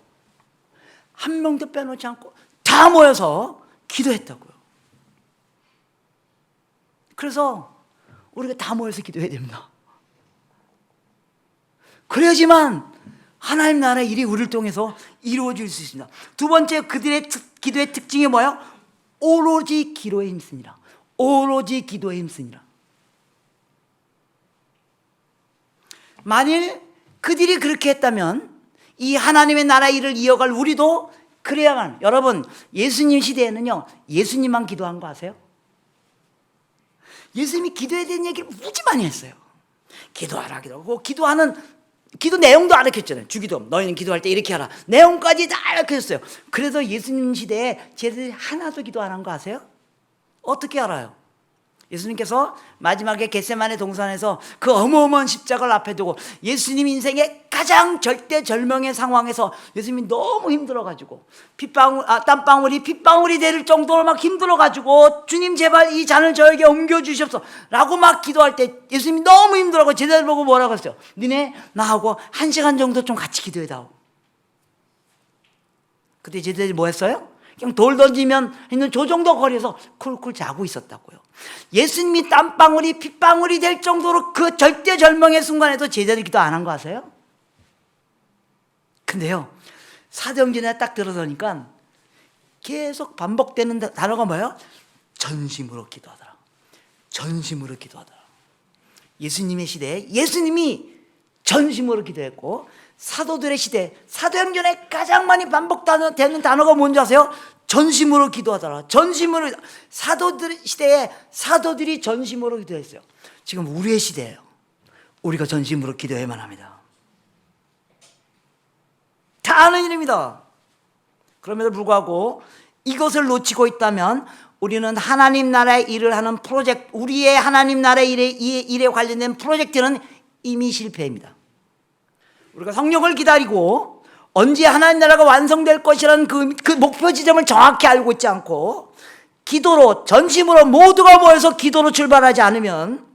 한 명도 빼놓지 않고 다 모여서 기도했다고요. 그래서 우리가 다 모여서 기도해야 됩니다. 그래야지만 하나님 나라의 일이 우리를 통해서 이루어질 수 있습니다. 두 번째, 그들의 기도의 특징이 뭐예요? 오로지 기도에 힘쓰니라. 오로지 기도에 힘쓰니라. 만일 그들이 그렇게 했다면 이 하나님의 나라 일을 이어갈 우리도 그래야만. 여러분, 예수님 시대에는요, 예수님만 기도한 거 아세요? 예수님이 기도에 대한 얘기를 무지 많이 했어요. 기도하라, 기도하고, 기도 내용도 알려줬잖아요. 주기도, 너희는 기도할 때 이렇게 하라. 내용까지 다 알려줬어요. 그래서 예수님 시대에 쟤들이 하나도 기도 안 한 거 아세요? 어떻게 알아요? 예수님께서 마지막에 겟세마네 동산에서 그 어마어마한 십자가를 앞에 두고 예수님 인생의 가장 절대절명의 상황에서 예수님이 너무 힘들어가지고 땀방울이 핏방울이 될 정도로 막 힘들어가지고 주님 제발 이 잔을 저에게 옮겨주시옵소서 라고 막 기도할 때 예수님이 너무 힘들어가지고 제자들 보고 뭐라고 했어요? 니네 나하고 1시간 정도 좀 같이 기도해다오. 그때 제자들이 뭐 했어요? 그냥 돌 던지면 있는 저 정도 거리에서 쿨쿨 자고 있었다고요. 예수님이 땀방울이 핏방울이 될 정도로 그 절대절명의 순간에도 제자들이 기도 안 한 거 아세요? 근데요, 사도행전에 딱 들어서니까 계속 반복되는 단어가 뭐예요? 전심으로 기도하더라. 전심으로 기도하더라. 예수님의 시대에 예수님이 전심으로 기도했고, 사도들의 시대, 사도행전에 가장 많이 반복되는 단어가 뭔지 아세요? 전심으로 기도하더라. 전심으로. 사도들 시대에 사도들이 전심으로 기도했어요. 지금 우리의 시대예요. 우리가 전심으로 기도해야만 합니다. 다 아는 일입니다. 그럼에도 불구하고 이것을 놓치고 있다면 우리는 하나님 나라의 일을 하는 프로젝트, 우리의 하나님 나라의 일에 관련된 프로젝트는 이미 실패입니다. 우리가 성령을 기다리고 언제 하나님 나라가 완성될 것이라는 그 목표 지점을 정확히 알고 있지 않고 기도로, 전심으로 모두가 모여서 기도로 출발하지 않으면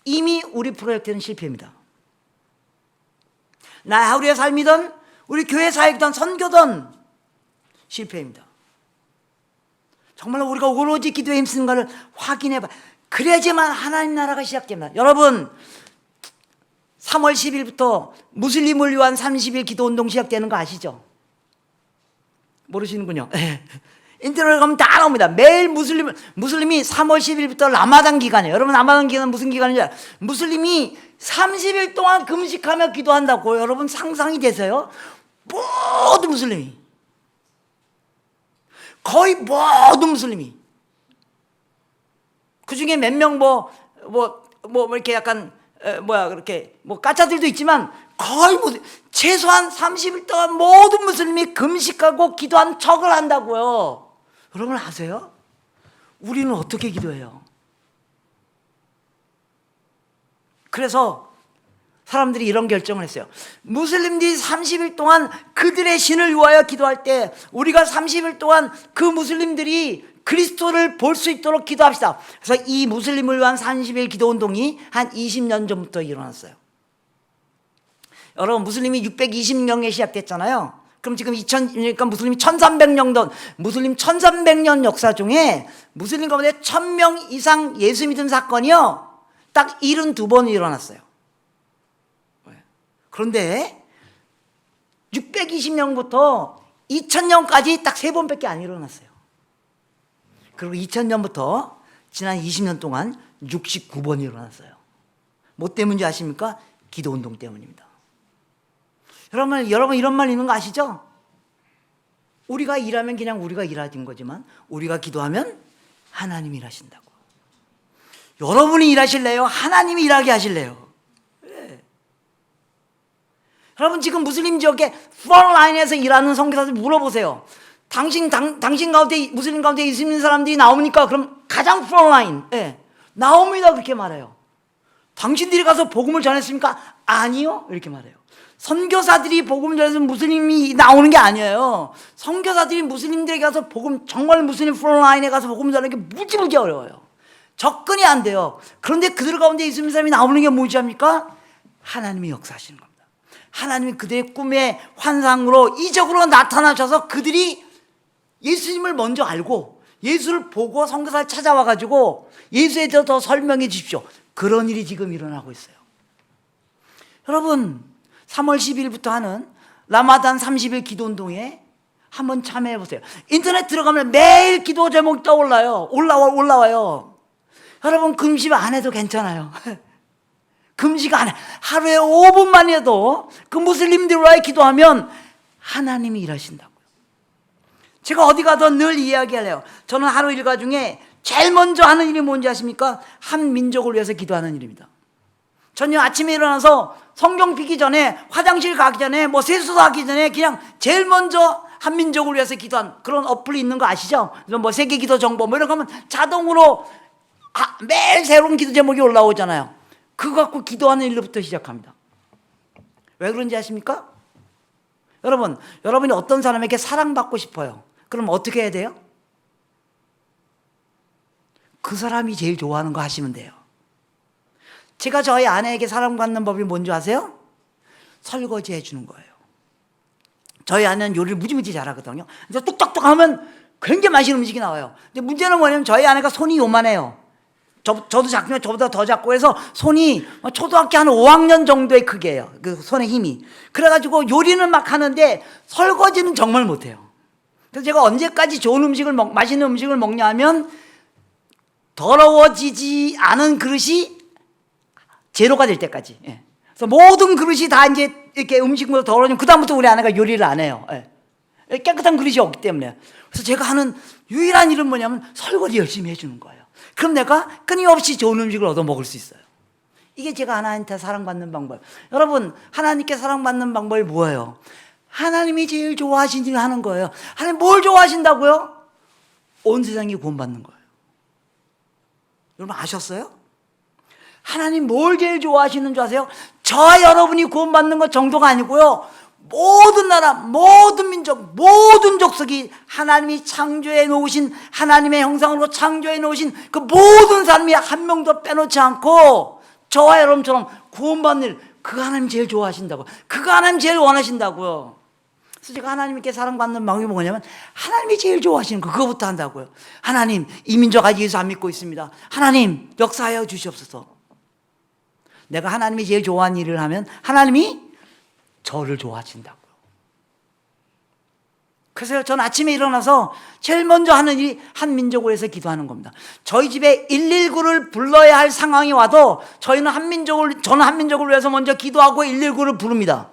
이미 우리 프로젝트는 실패입니다. 나의 하루의 삶이든 우리 교회 사역이든 선교든 실패입니다. 정말로 우리가 오로지 기도에 힘쓰는가를 확인해봐. 그래야지만 하나님 나라가 시작됩니다. 여러분, 3월 10일부터 무슬림을 위한 30일 기도운동 시작되는 거 아시죠? 모르시는군요. 인터넷에 가면 다 나옵니다. 매일 무슬림이 3월 10일부터 라마단 기간이에요. 여러분, 라마단 기간은 무슨 기간인지 알아요? 무슬림이 30일 동안 금식하며 기도한다고. 여러분 상상이 되세요? 모든 무슬림이, 거의 모든 무슬림이, 그 중에 몇 명 이렇게 약간 그렇게 까짜들도 있지만 거의 최소한 30일 동안 모든 무슬림이 금식하고 기도한 척을 한다고요. 여러분 아세요? 우리는 어떻게 기도해요? 그래서 사람들이 이런 결정을 했어요. 무슬림들이 30일 동안 그들의 신을 위하여 기도할 때 우리가 30일 동안 그 무슬림들이 그리스도를 볼 수 있도록 기도합시다. 그래서 이 무슬림을 위한 30일 기도운동이 한 20년 전부터 일어났어요. 여러분, 무슬림이 620명에 시작됐잖아요. 그럼 지금 그러니까 무슬림이 1300년, 무슬림 1300년 역사 중에 무슬림 가운데 1000명 이상 예수 믿은 사건이요, 딱 72번 일어났어요. 그런데 620년부터 2000년까지 딱 3번밖에 안 일어났어요. 그리고 2000년부터 지난 20년 동안 69번이 일어났어요. 뭐 때문인지 아십니까? 기도운동 때문입니다. 여러분 이런 말 있는 거 아시죠? 우리가 일하면 그냥 우리가 일하는 거지만 우리가 기도하면 하나님이 일하신다고. 여러분이 일하실래요? 하나님이 일하게 하실래요? 여러분, 지금 무슬림 지역에 프론라인에서 일하는 선교사들 물어보세요. 당신 가운데, 무슬림 가운데 있는 사람들이 나옵니까? 그럼 가장 프론라인, 나옵니다. 그렇게 말해요. 당신들이 가서 복음을 전했습니까? 아니요. 이렇게 말해요. 선교사들이 복음을 전해서 무슬림이 나오는 게 아니에요. 선교사들이 무슬림들에게 가서 정말 무슬림 프론라인에 가서 복음을 전하는 게 무지무지 어려워요. 접근이 안 돼요. 그런데 그들 가운데 있는 사람이 나오는 게 뭐지 합니까? 하나님이 역사하시는 겁니다. 하나님이 그들의 꿈의 환상으로 이적으로 나타나셔서 그들이 예수님을 먼저 알고 예수를 보고 선교사를 찾아와가지고 예수에 대해서 더 설명해 주십시오. 그런 일이 지금 일어나고 있어요. 여러분, 3월 10일부터 하는 라마단 30일 기도운동에 한번 참여해 보세요. 인터넷 들어가면 매일 기도 제목이 떠올라요. 올라와요. 여러분, 금식 안 해도 괜찮아요. 금식 안 해. 하루에 5분만 해도 그 무슬림들과의 기도하면 하나님이 일하신다고요. 제가 어디 가든 늘 이야기해요. 저는 하루 일과 중에 제일 먼저 하는 일이 뭔지 아십니까? 한 민족을 위해서 기도하는 일입니다. 저는 아침에 일어나서 성경 피기 전에, 화장실 가기 전에, 세수도 하기 전에 그냥 제일 먼저 한 민족을 위해서 기도한 그런 어플이 있는 거 아시죠? 세계 기도 정보 이런 거 하면 자동으로 매일 새로운 기도 제목이 올라오잖아요. 그거 갖고 기도하는 일로부터 시작합니다. 왜 그런지 아십니까? 여러분이 어떤 사람에게 사랑받고 싶어요. 그럼 어떻게 해야 돼요? 그 사람이 제일 좋아하는 거 하시면 돼요. 제가 저희 아내에게 사랑받는 법이 뭔지 아세요? 설거지 해주는 거예요. 저희 아내는 요리를 무지무지 잘하거든요. 그래서 뚝딱뚝 하면 굉장히 맛있는 음식이 나와요. 근데 문제는 뭐냐면 저희 아내가 손이 요만해요. 저도 작지만 저보다 더 작고 해서 손이 초등학교 한 5학년 정도의 크기예요. 그 손의 힘이. 그래가지고 요리는 막 하는데 설거지는 정말 못해요. 그래서 제가 언제까지 좋은 음식을 맛있는 음식을 먹냐 하면 더러워지지 않은 그릇이 제로가 될 때까지. 예. 그래서 모든 그릇이 다 이제 이렇게 음식물로 더러워지면 그다음부터 우리 아내가 요리를 안 해요. 예. 깨끗한 그릇이 없기 때문에. 그래서 제가 하는 유일한 일은 뭐냐면 설거지 열심히 해주는 거예요. 그럼 내가 끊임없이 좋은 음식을 얻어 먹을 수 있어요. 이게 제가 하나님한테 사랑받는 방법. 여러분, 하나님께 사랑받는 방법이 뭐예요? 하나님이 제일 좋아하시는 일을 하는 거예요. 하나님 뭘 좋아하신다고요? 온 세상이 구원받는 거예요. 여러분 아셨어요? 하나님 뭘 제일 좋아하시는 줄 아세요? 저와 여러분이 구원받는 것 정도가 아니고요, 모든 나라, 모든 민족, 모든 족속이 하나님이 창조해 놓으신, 하나님의 형상으로 창조해 놓으신 그 모든 사람이 한 명도 빼놓지 않고 저와 여러분처럼 구원받는 일, 그 하나님 제일 좋아하신다고, 그거 하나님 제일 원하신다고요. 그래서 제가 하나님께 사랑받는 방법이 뭐냐면 하나님이 제일 좋아하시는 거, 그거부터 한다고요. 하나님, 이 민족 아직 예수 안 믿고 있습니다. 하나님 역사하여 주시옵소서. 내가 하나님이 제일 좋아하는 일을 하면 하나님이 저를 좋아하신다고요. 그래서 저는 아침에 일어나서 제일 먼저 하는 일이 한 민족을 위해서 기도하는 겁니다. 저희 집에 119를 불러야 할 상황이 와도 저는 한 민족을 위해서 먼저 기도하고 119를 부릅니다.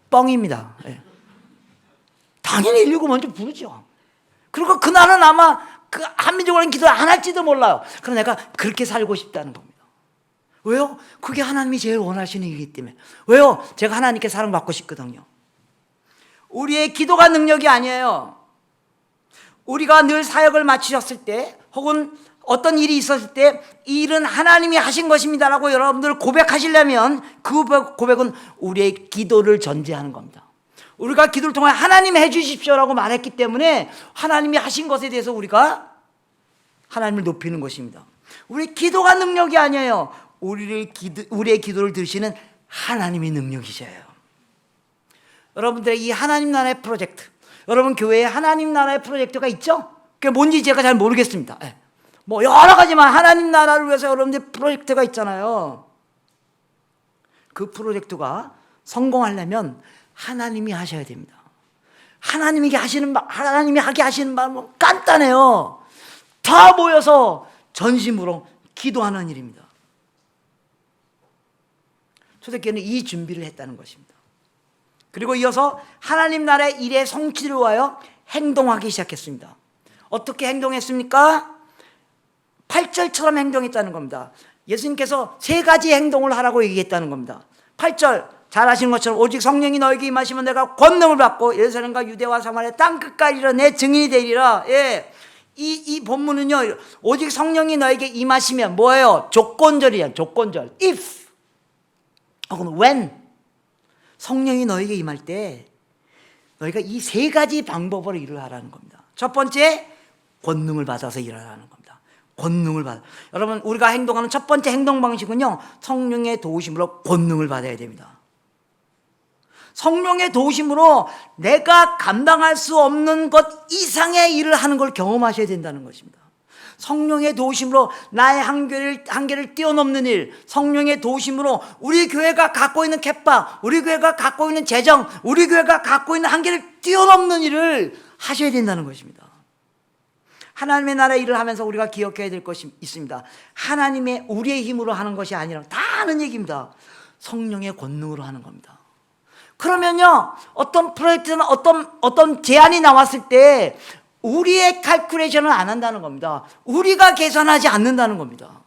뻥입니다. 예. 당연히 119 먼저 부르죠. 그리고 그날은 아마 그 한 민족을 위해 기도를 안 할지도 몰라요. 그럼 내가 그렇게 살고 싶다는 겁니다. 왜요? 그게 하나님이 제일 원하시는 일이기 때문에. 왜요? 제가 하나님께 사랑받고 싶거든요. 우리의 기도가 능력이 아니에요. 우리가 늘 사역을 마치셨을 때, 혹은 어떤 일이 있었을 때 이 일은 하나님이 하신 것입니다라고 여러분들 고백하시려면 그 고백은 우리의 기도를 전제하는 겁니다. 우리가 기도를 통해 하나님 해주십시오라고 말했기 때문에 하나님이 하신 것에 대해서 우리가 하나님을 높이는 것입니다. 우리 기도가 능력이 아니에요. 우리의 기도를 들으시는 하나님의 능력이셔요. 여러분들의 이 하나님 나라의 프로젝트, 여러분 교회에 하나님 나라의 프로젝트가 있죠? 그게 뭔지 제가 잘 모르겠습니다. 여러 가지만 하나님 나라를 위해서 여러분들 프로젝트가 있잖아요. 그 프로젝트가 성공하려면 하나님이 하셔야 됩니다. 하나님이 하게 하시는 말은 간단해요. 다 모여서 전심으로 기도하는 일입니다. 초대교회는 이 준비를 했다는 것입니다. 그리고 이어서 하나님 나라의 일의 성취를 위하여 행동하기 시작했습니다. 어떻게 행동했습니까? 8절처럼 행동했다는 겁니다. 예수님께서 세 가지 행동을 하라고 얘기했다는 겁니다. 8절 잘 아시는 것처럼 오직 성령이 너에게 임하시면 내가 권능을 받고 예루살렘과 유대와 사마리아 땅끝까지 이르러 내 증인이 되리라. 예. 이 본문은요, 오직 성령이 너에게 임하시면 뭐예요? 조건절이에요. 조건절. if 혹은 when 성령이 너에게 임할 때 너희가 이 세 가지 방법으로 일을 하라는 겁니다. 첫 번째, 권능을 받아서 일하라는 겁니다. 권능을 받아. 여러분, 우리가 행동하는 첫 번째 행동 방식은요, 성령의 도우심으로 권능을 받아야 됩니다. 성령의 도우심으로 내가 감당할 수 없는 것 이상의 일을 하는 걸 경험하셔야 된다는 것입니다. 성령의 도우심으로 나의 한계를 뛰어넘는 일, 성령의 도우심으로 우리 교회가 갖고 있는 캣바, 우리 교회가 갖고 있는 재정, 우리 교회가 갖고 있는 한계를 뛰어넘는 일을 하셔야 된다는 것입니다. 하나님의 나라 일을 하면서 우리가 기억해야 될 것이 있습니다. 하나님의 우리의 힘으로 하는 것이 아니라 다 하는 얘기입니다. 성령의 권능으로 하는 겁니다. 그러면요, 어떤 프로젝트나 어떤 제안이 나왔을 때 우리의 칼큘레이션을 안 한다는 겁니다. 우리가 계산하지 않는다는 겁니다.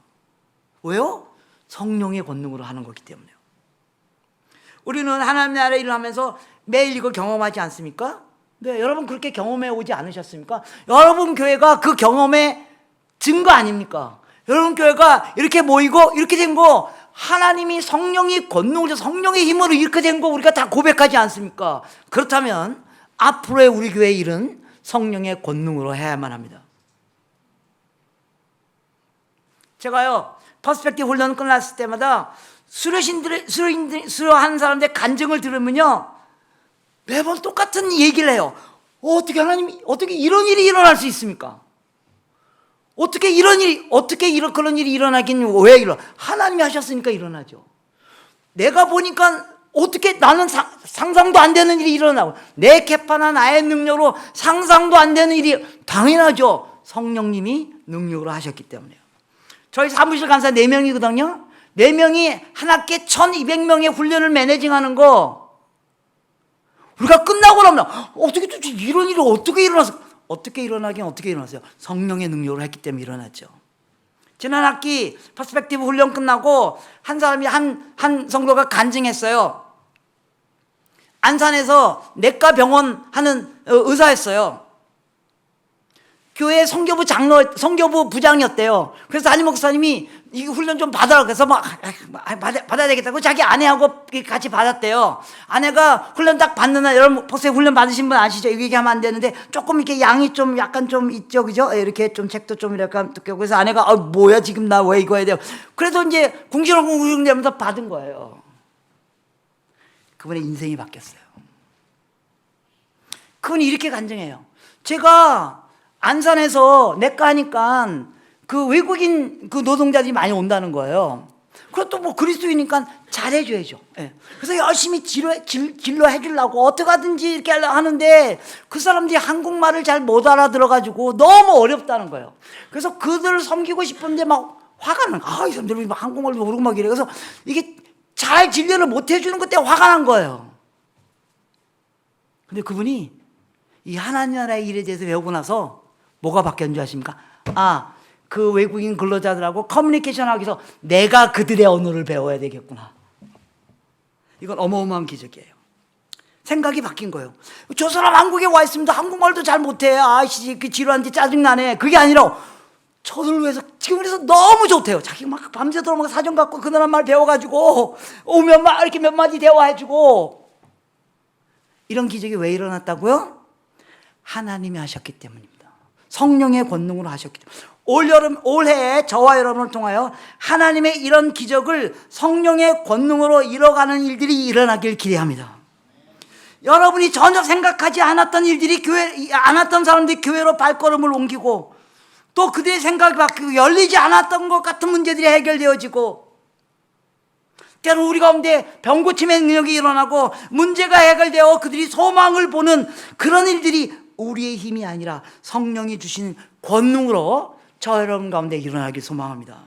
왜요? 성령의 권능으로 하는 거기 때문에요. 우리는 하나님의 나라 일을 하면서 매일 이걸 경험하지 않습니까? 네, 여러분 그렇게 경험해 오지 않으셨습니까? 여러분 교회가 그 경험의 증거 아닙니까? 여러분 교회가 이렇게 모이고 이렇게 된 거, 하나님이 성령이 권능을 줘서 성령의 힘으로 이렇게 된 거 우리가 다 고백하지 않습니까? 그렇다면 앞으로의 우리 교회의 일은 성령의 권능으로 해야만 합니다. 제가요, 퍼스펙티브 훈련 끝났을 때마다 수료한 사람들의 간증을 들으면요, 매번 똑같은 얘기를 해요. 어떻게 하나님이, 어떻게 이런 일이 일어날 수 있습니까? 어떻게 그런 일이 일어나긴 왜 일어나? 하나님이 하셨으니까 일어나죠. 내가 보니까 어떻게 나는 상상도 안 되는 일이 일어나고, 내 개파나 나의 능력으로 상상도 안 되는 일이 당연하죠. 성령님이 능력으로 하셨기 때문에요. 저희 사무실 간사 4명이거든요. 4명이 한 학기에 1200명의 훈련을 매니징하는 거, 우리가 끝나고 나면 어떻게 도대체 이런 일이 어떻게 일어났어? 어떻게 일어나긴 어떻게 일어났어요? 성령의 능력으로 했기 때문에 일어났죠. 지난 학기 퍼스펙티브 훈련 끝나고 한 사람이 한 성도가 간증했어요. 안산에서 내과 병원 하는 의사였어요. 교회 성교부 부장이었대요. 그래서 담임 목사님이 이 훈련 좀 받아라 그래서 받아야 되겠다고 자기 아내하고 같이 받았대요. 아내가 훈련 딱 받는 날, 여러분 혹시 훈련 받으신 분 아시죠? 이거 얘기하면 안 되는데 조금 이렇게 양이 좀 약간 좀 있죠, 그죠? 이렇게 좀 책도 좀 이렇게 두께고, 그래서 아내가 뭐야 지금 나 왜 이거 해야 돼요? 그래서 이제 궁시렁궁시렁대면서 받은 거예요. 그분의 인생이 바뀌었어요. 그분이 이렇게 간증해요. 제가 안산에서 내과 하니까 그 외국인 그 노동자들이 많이 온다는 거예요. 그것도 뭐 그리스도이니까 잘해줘야죠. 예. 그래서 열심히 진료해주려고 어떻게 하든지 이렇게 하는데 그 사람들이 한국말을 잘 못 알아들어가지고 너무 어렵다는 거예요. 그래서 그들을 섬기고 싶은데 막 화가 나는 거예요. 이 사람들이 한국말도 모르고 막 이래. 그래서 이게 잘 진료를 못 해주는 것 때문에 화가 난 거예요. 근데 그분이 이 하나님 나라의 일에 대해서 배우고 나서 뭐가 바뀌었는 줄 아십니까? 그 외국인 근로자들하고 커뮤니케이션 하기 위해서 내가 그들의 언어를 배워야 되겠구나. 이건 어마어마한 기적이에요. 생각이 바뀐 거예요. 저 사람 한국에 와 있습니다. 한국말도 잘 못해. 아이씨, 그 지루한지 짜증나네. 그게 아니라 저를 위해서 지금 그래서 너무 좋대요. 자기 막 밤새도록 막 사전 갖고 그 나라 말 배워가지고 오면 막 이렇게 몇 마디 대화해주고. 이런 기적이 왜 일어났다고요? 하나님이 하셨기 때문입니다. 성령의 권능으로 하셨기 때문에. 올해 저와 여러분을 통하여 하나님의 이런 기적을 성령의 권능으로 이뤄가는 일들이 일어나길 기대합니다. 여러분이 전혀 생각하지 않았던 일들이 않았던 사람들이 교회로 발걸음을 옮기고, 또 그들의 생각이 바뀌고 열리지 않았던 것 같은 문제들이 해결되어지고, 때로는 우리 가운데 병고침의 능력이 일어나고 문제가 해결되어 그들이 소망을 보는 그런 일들이 우리의 힘이 아니라 성령이 주신 권능으로 저 여러분 가운데 일어나길 소망합니다.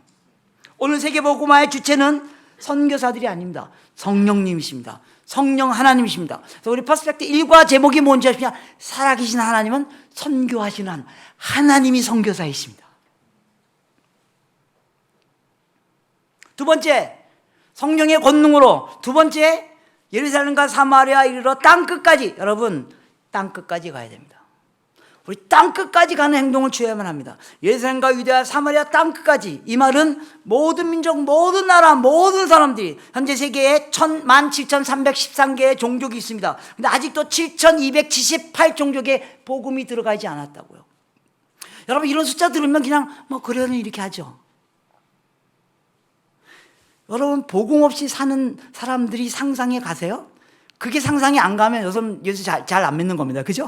오늘 세계복음화의 주체는 선교사들이 아닙니다. 성령님이십니다. 성령 하나님이십니다. 그래서 우리 퍼스펙트 1과 제목이 뭔지 아시냐? 살아계신 하나님은 선교하시는 하나님이 선교사이십니다. 두 번째, 성령의 권능으로. 두 번째, 예루살렘과 사마리아 이르러 땅끝까지. 여러분, 땅끝까지 가야 됩니다. 우리 땅끝까지 가는 행동을 취해야만 합니다. 예루살렘과 유대와 사마리아 땅끝까지. 이 말은 모든 민족, 모든 나라, 모든 사람들이, 현재 세계에 17,313개의 종족이 있습니다. 근데 아직도 7,278 종족의 복음이 들어가지 않았다고요. 여러분, 이런 숫자 들으면 그냥 그러는 이렇게 하죠. 여러분, 복음 없이 사는 사람들이 상상해 가세요? 그게 상상이 안 가면 예수 잘 안 믿는 겁니다. 그죠?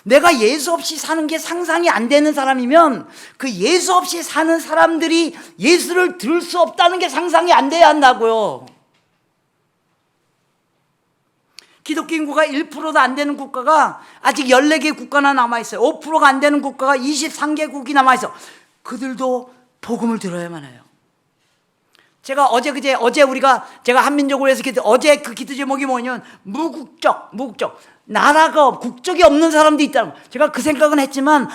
내가 예수 없이 사는 게 상상이 안 되는 사람이면 그 예수 없이 사는 사람들이 예수를 들을 수 없다는 게 상상이 안 돼야 한다고요. 기독교 인구가 1%도 안 되는 국가가 아직 14개 국가나 남아있어요. 5%가 안 되는 국가가 23개국이 남아있어. 그들도 복음을 들어야만 해요. 제가 어제 우리가 제가 한민족을 위해서 어제 그 기도 제목이 뭐냐면 무국적 나라가 국적이 없는 사람도 있다는 거예요. 제가 그 생각은 했지만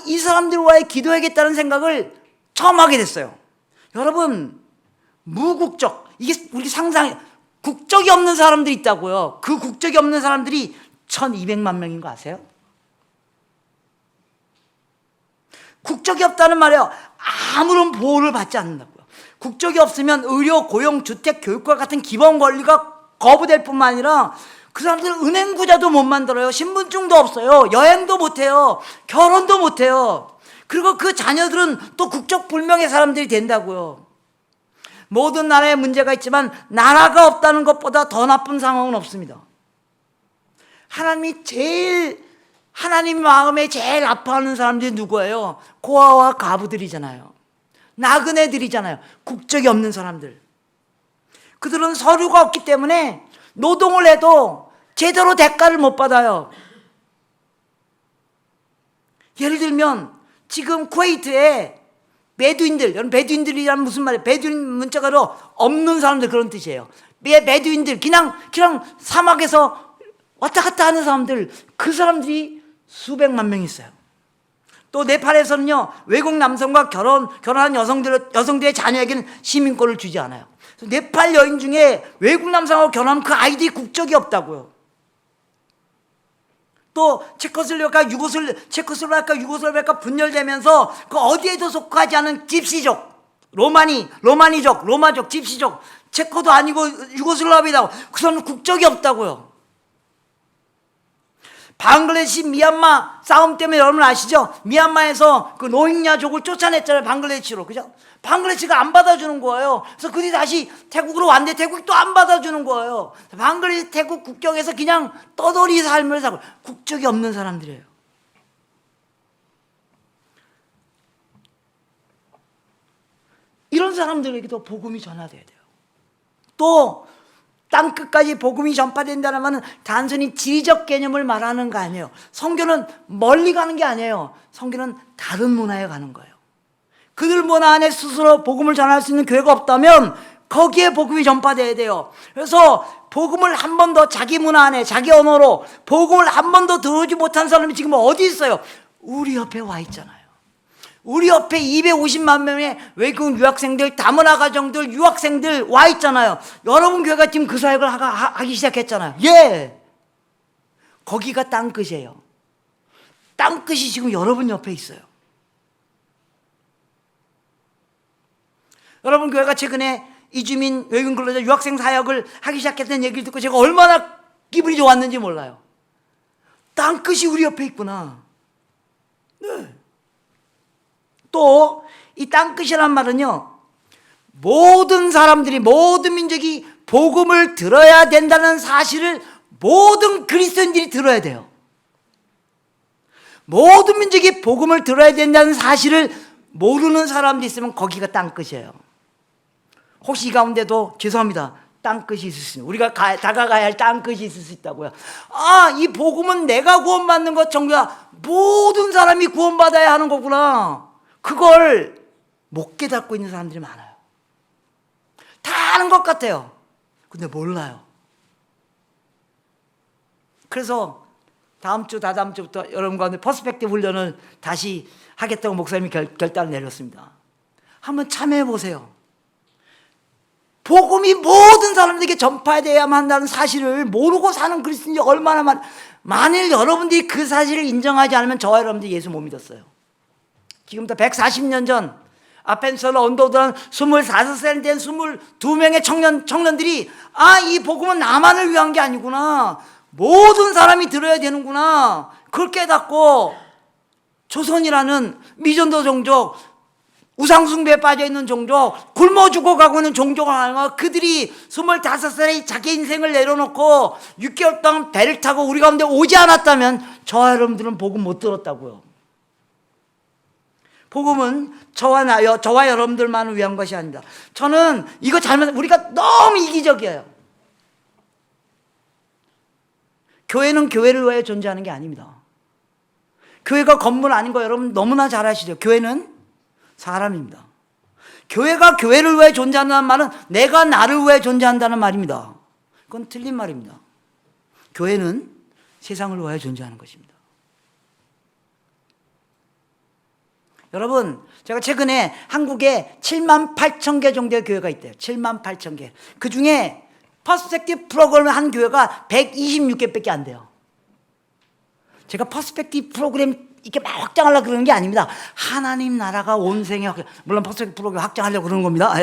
이 사람들과의 기도해야겠다는 생각을 처음 하게 됐어요. 여러분, 무국적, 이게 우리 상상이, 국적이 없는 사람들이 있다고요. 그 국적이 없는 사람들이 1200만 명인 거 아세요? 국적이 없다는 말이에요. 아무런 보호를 받지 않는다고요. 국적이 없으면 의료, 고용, 주택, 교육과 같은 기본 권리가 거부될 뿐만 아니라 그 사람들은 은행구자도 못 만들어요. 신분증도 없어요. 여행도 못해요. 결혼도 못해요. 그리고 그 자녀들은 또 국적 불명의 사람들이 된다고요. 모든 나라에 문제가 있지만 나라가 없다는 것보다 더 나쁜 상황은 없습니다. 하나님 마음에 제일 아파하는 사람들이 누구예요? 고아와 가부들이잖아요. 나그네들이잖아요. 국적이 없는 사람들. 그들은 서류가 없기 때문에 노동을 해도 제대로 대가를 못 받아요. 예를 들면 지금 쿠웨이트에 베두인들, 여러분 베두인들이란 무슨 말이에요? 베두인 문자가로 없는 사람들 그런 뜻이에요. 베두인들, 그냥 사막에서 왔다 갔다 하는 사람들, 그 사람들이 수백만 명 있어요. 또 네팔에서는요, 외국 남성과 결혼한 여성들의 자녀에게는 시민권을 주지 않아요. 네팔 여인 중에 외국 남성하고 결혼하면 그 아이들이 국적이 없다고요. 또 체코슬로바키아, 유고슬라비아가 분열되면서 그 어디에도 속하지 않은 집시족, 로마족, 집시족, 체코도 아니고 유고슬라비아고 그 사람은 국적이 없다고요. 방글라데시 미얀마 싸움 때문에 여러분 아시죠? 미얀마에서 그 로힝야족을 쫓아냈잖아요. 방글라데시로. 그죠? 방글라데시가 안 받아주는 거예요. 그래서 그들이 다시 태국으로 왔는데 태국이 또 안 받아주는 거예요. 방글라데시 태국 국경에서 그냥 떠돌이 삶을 살고 국적이 없는 사람들이에요. 이런 사람들에게도 복음이 전화돼야 돼요. 또 땅끝까지 복음이 전파된다는 말은 단순히 지리적 개념을 말하는 거 아니에요. 선교는 멀리 가는 게 아니에요. 선교는 다른 문화에 가는 거예요. 그들 문화 안에 스스로 복음을 전할 수 있는 교회가 없다면 거기에 복음이 전파돼야 돼요. 그래서 복음을 한 번 더 자기 문화 안에 자기 언어로 복음을 한 번 더 들어오지 못한 사람이 지금 어디 있어요? 우리 옆에 와 있잖아요. 우리 옆에 250만 명의 외국 유학생들, 다문화 가정들, 유학생들 와 있잖아요. 여러분 교회가 지금 그 사역을 하기 시작했잖아요. 예. 거기가 땅끝이에요. 땅끝이 지금 여러분 옆에 있어요. 여러분 교회가 최근에 이주민 외국 근로자 유학생 사역을 하기 시작했다는 얘기를 듣고 제가 얼마나 기분이 좋았는지 몰라요. 땅끝이 우리 옆에 있구나. 네. 또 이 땅끝이란 말은요, 모든 사람들이, 모든 민족이 복음을 들어야 된다는 사실을 모든 그리스도인들이 들어야 돼요. 모든 민족이 복음을 들어야 된다는 사실을 모르는 사람들이 있으면 거기가 땅끝이에요. 혹시 이 가운데도 죄송합니다, 땅끝이 있을 수 있습니다. 우리가 다가가야 할 땅끝이 있을 수 있다고요. 이 복음은 내가 구원받는 것 정도야. 모든 사람이 구원받아야 하는 거구나. 그걸 못 깨닫고 있는 사람들이 많아요. 다 아는 것 같아요. 근데 몰라요. 그래서 다음 주, 다다음 주부터 여러분 가운데 퍼스펙티브 훈련을 다시 하겠다고 목사님이 결단을 내렸습니다. 한번 참여해 보세요. 복음이 모든 사람들에게 전파되어야만 한다는 사실을 모르고 사는 그리스도인이 얼마나 만일 여러분들이 그 사실을 인정하지 않으면 저와 여러분들이 예수 못 믿었어요. 지금부터 140년 전 아펜셀러 언더우드한 25살 된 22명의 청년들이 이 복음은 나만을 위한 게 아니구나. 모든 사람이 들어야 되는구나. 그걸 깨닫고 조선이라는 미전도 종족 우상숭배에 빠져있는 종족, 굶어 죽어가고 있는 종족을 하면 그들이 25살에 자기 인생을 내려놓고 6개월 동안 배를 타고 우리 가운데 오지 않았다면 저와 여러분들은 복음 못 들었다고요. 복음은 저와 여러분들만을 위한 것이 아닙니다. 저는 이거 잘못, 우리가 너무 이기적이에요. 교회는 교회를 위해 존재하는 게 아닙니다. 교회가 건물 아닌 거 여러분 너무나 잘 아시죠? 교회는 사람입니다. 교회가 교회를 위해 존재한다는 말은 내가 나를 위해 존재한다는 말입니다. 그건 틀린 말입니다. 교회는 세상을 위해 존재하는 것입니다. 여러분, 제가 최근에 한국에 7만 8천 개 정도의 교회가 있대요. 7만 8천 개. 그 중에 퍼스펙티브 프로그램을 한 교회가 126개밖에 안 돼요. 제가 퍼스펙티브 프로그램 이렇게 막 확장하려고 그러는 게 아닙니다. 하나님 나라가 온 생에, 물론 퍼스펙티브 프로그램 확장하려고 그러는 겁니다.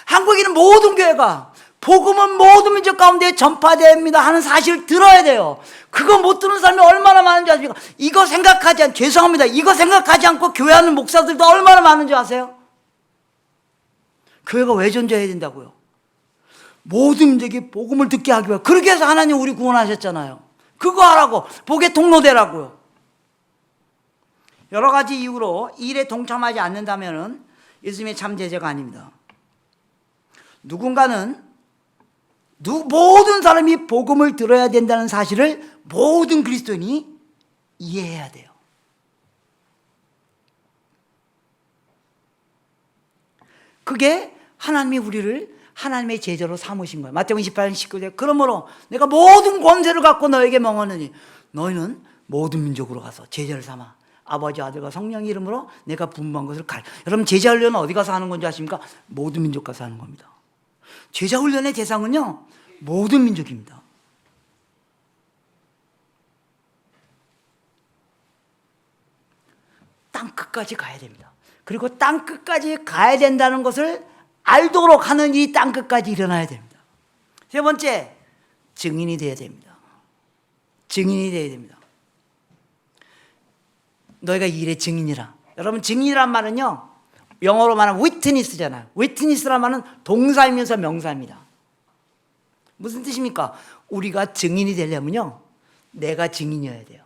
한국에 있는 모든 교회가 복음은 모든 민족 가운데 전파됩니다 하는 사실을 들어야 돼요. 그거 못 듣는 사람이 얼마나 많은지 아십니까? 이거 죄송합니다. 이거 생각하지 않고 교회하는 목사들도 얼마나 많은지 아세요? 교회가 왜 존재해야 된다고요? 모든 민족이 복음을 듣게 하기 위해, 그렇게 해서 하나님 우리 구원하셨잖아요. 그거 하라고, 복의 통로되라고요. 여러 가지 이유로 이 일에 동참하지 않는다면 예수님의 참 제자가 아닙니다. 누군가는 모든 사람이 복음을 들어야 된다는 사실을 모든 그리스도인이 이해해야 돼요. 그게 하나님이 우리를 하나님의 제자로 삼으신 거예요. 마태복음 28장 19절 그러므로 내가 모든 권세를 갖고 너에게 명하노니 너희는 모든 민족으로 가서 제자를 삼아 아버지 아들과 성령 이름으로 내가 분부한 것을 가르쳐. 여러분 제자 훈련은 어디 가서 하는 건지 아십니까? 모든 민족 가서 하는 겁니다. 제자 훈련의 대상은요 모든 민족입니다. 땅 끝까지 가야 됩니다. 그리고 땅 끝까지 가야 된다는 것을 알도록 하는 이 땅 끝까지 일어나야 됩니다. 세 번째, 증인이 되어야 됩니다. 증인이 되어야 됩니다. 너희가 이 일의 증인이라. 여러분 증인이란 말은요 영어로 말하면 witness잖아요. witness란 말은 동사이면서 명사입니다. 무슨 뜻입니까? 우리가 증인이 되려면요 내가 증인이어야 돼요.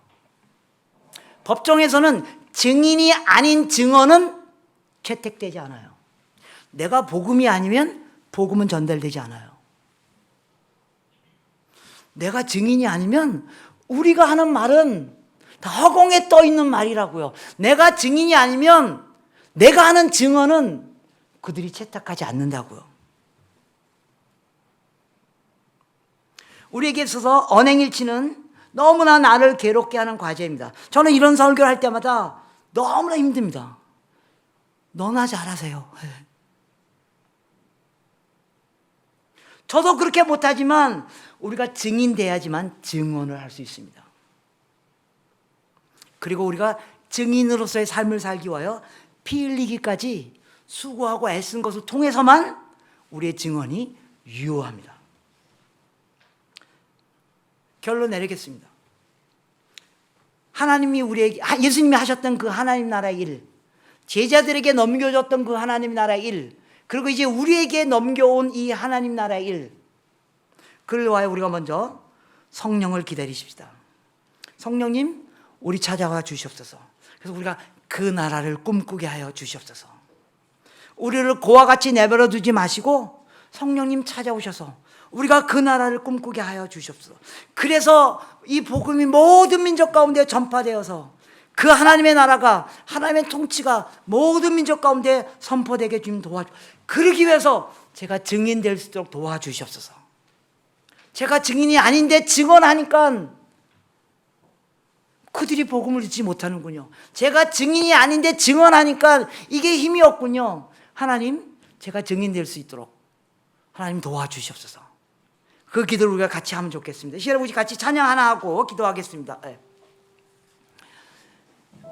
법정에서는 증인이 아닌 증언은 채택되지 않아요. 내가 복음이 아니면 복음은 전달되지 않아요. 내가 증인이 아니면 우리가 하는 말은 다 허공에 떠 있는 말이라고요. 내가 증인이 아니면 내가 하는 증언은 그들이 채택하지 않는다고요. 우리에게 있어서 언행일치는 너무나 나를 괴롭게 하는 과제입니다. 저는 이런 설교를 할 때마다 너무나 힘듭니다. 너나 잘하세요. 저도 그렇게 못하지만 우리가 증인돼야지만 증언을 할 수 있습니다. 그리고 우리가 증인으로서의 삶을 살기 위하여 피 흘리기까지 수고하고 애쓴 것을 통해서만 우리의 증언이 유효합니다. 결론 내리겠습니다. 하나님이 우리에게, 예수님이 하셨던 그 하나님 나라의 일, 제자들에게 넘겨줬던 그 하나님 나라의 일, 그리고 이제 우리에게 넘겨온 이 하나님 나라의 일, 그를 위하여 우리가 먼저 성령을 기다리십시다. 성령님 우리 찾아와 주시옵소서. 그래서 우리가 그 나라를 꿈꾸게 하여 주시옵소서. 우리를 고와 같이 내버려 두지 마시고 성령님 찾아오셔서 우리가 그 나라를 꿈꾸게 하여 주시옵소서. 그래서 이 복음이 모든 민족 가운데 전파되어서 그 하나님의 나라가, 하나님의 통치가 모든 민족 가운데 선포되게 좀 그러기 위해서 제가 증인될 수 있도록 도와주시옵소서. 제가 증인이 아닌데 증언하니까 그들이 복음을 듣지 못하는군요. 제가 증인이 아닌데 증언하니까 이게 힘이 없군요. 하나님, 제가 증인될 수 있도록 하나님 도와주시옵소서. 그 기도를 우리가 같이 하면 좋겠습니다. 여러분 같이 찬양 하나 하고 기도하겠습니다. 네.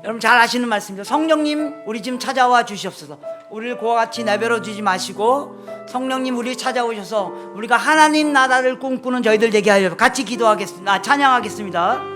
여러분 잘 아시는 말씀이죠. 성령님 우리 지금 찾아와 주시옵소서. 우리를 그와 같이 내버려 두지 마시고 성령님 우리 찾아오셔서 우리가 하나님 나라를 꿈꾸는 저희들 되게 하여 같이 기도하겠습니다. 찬양하겠습니다.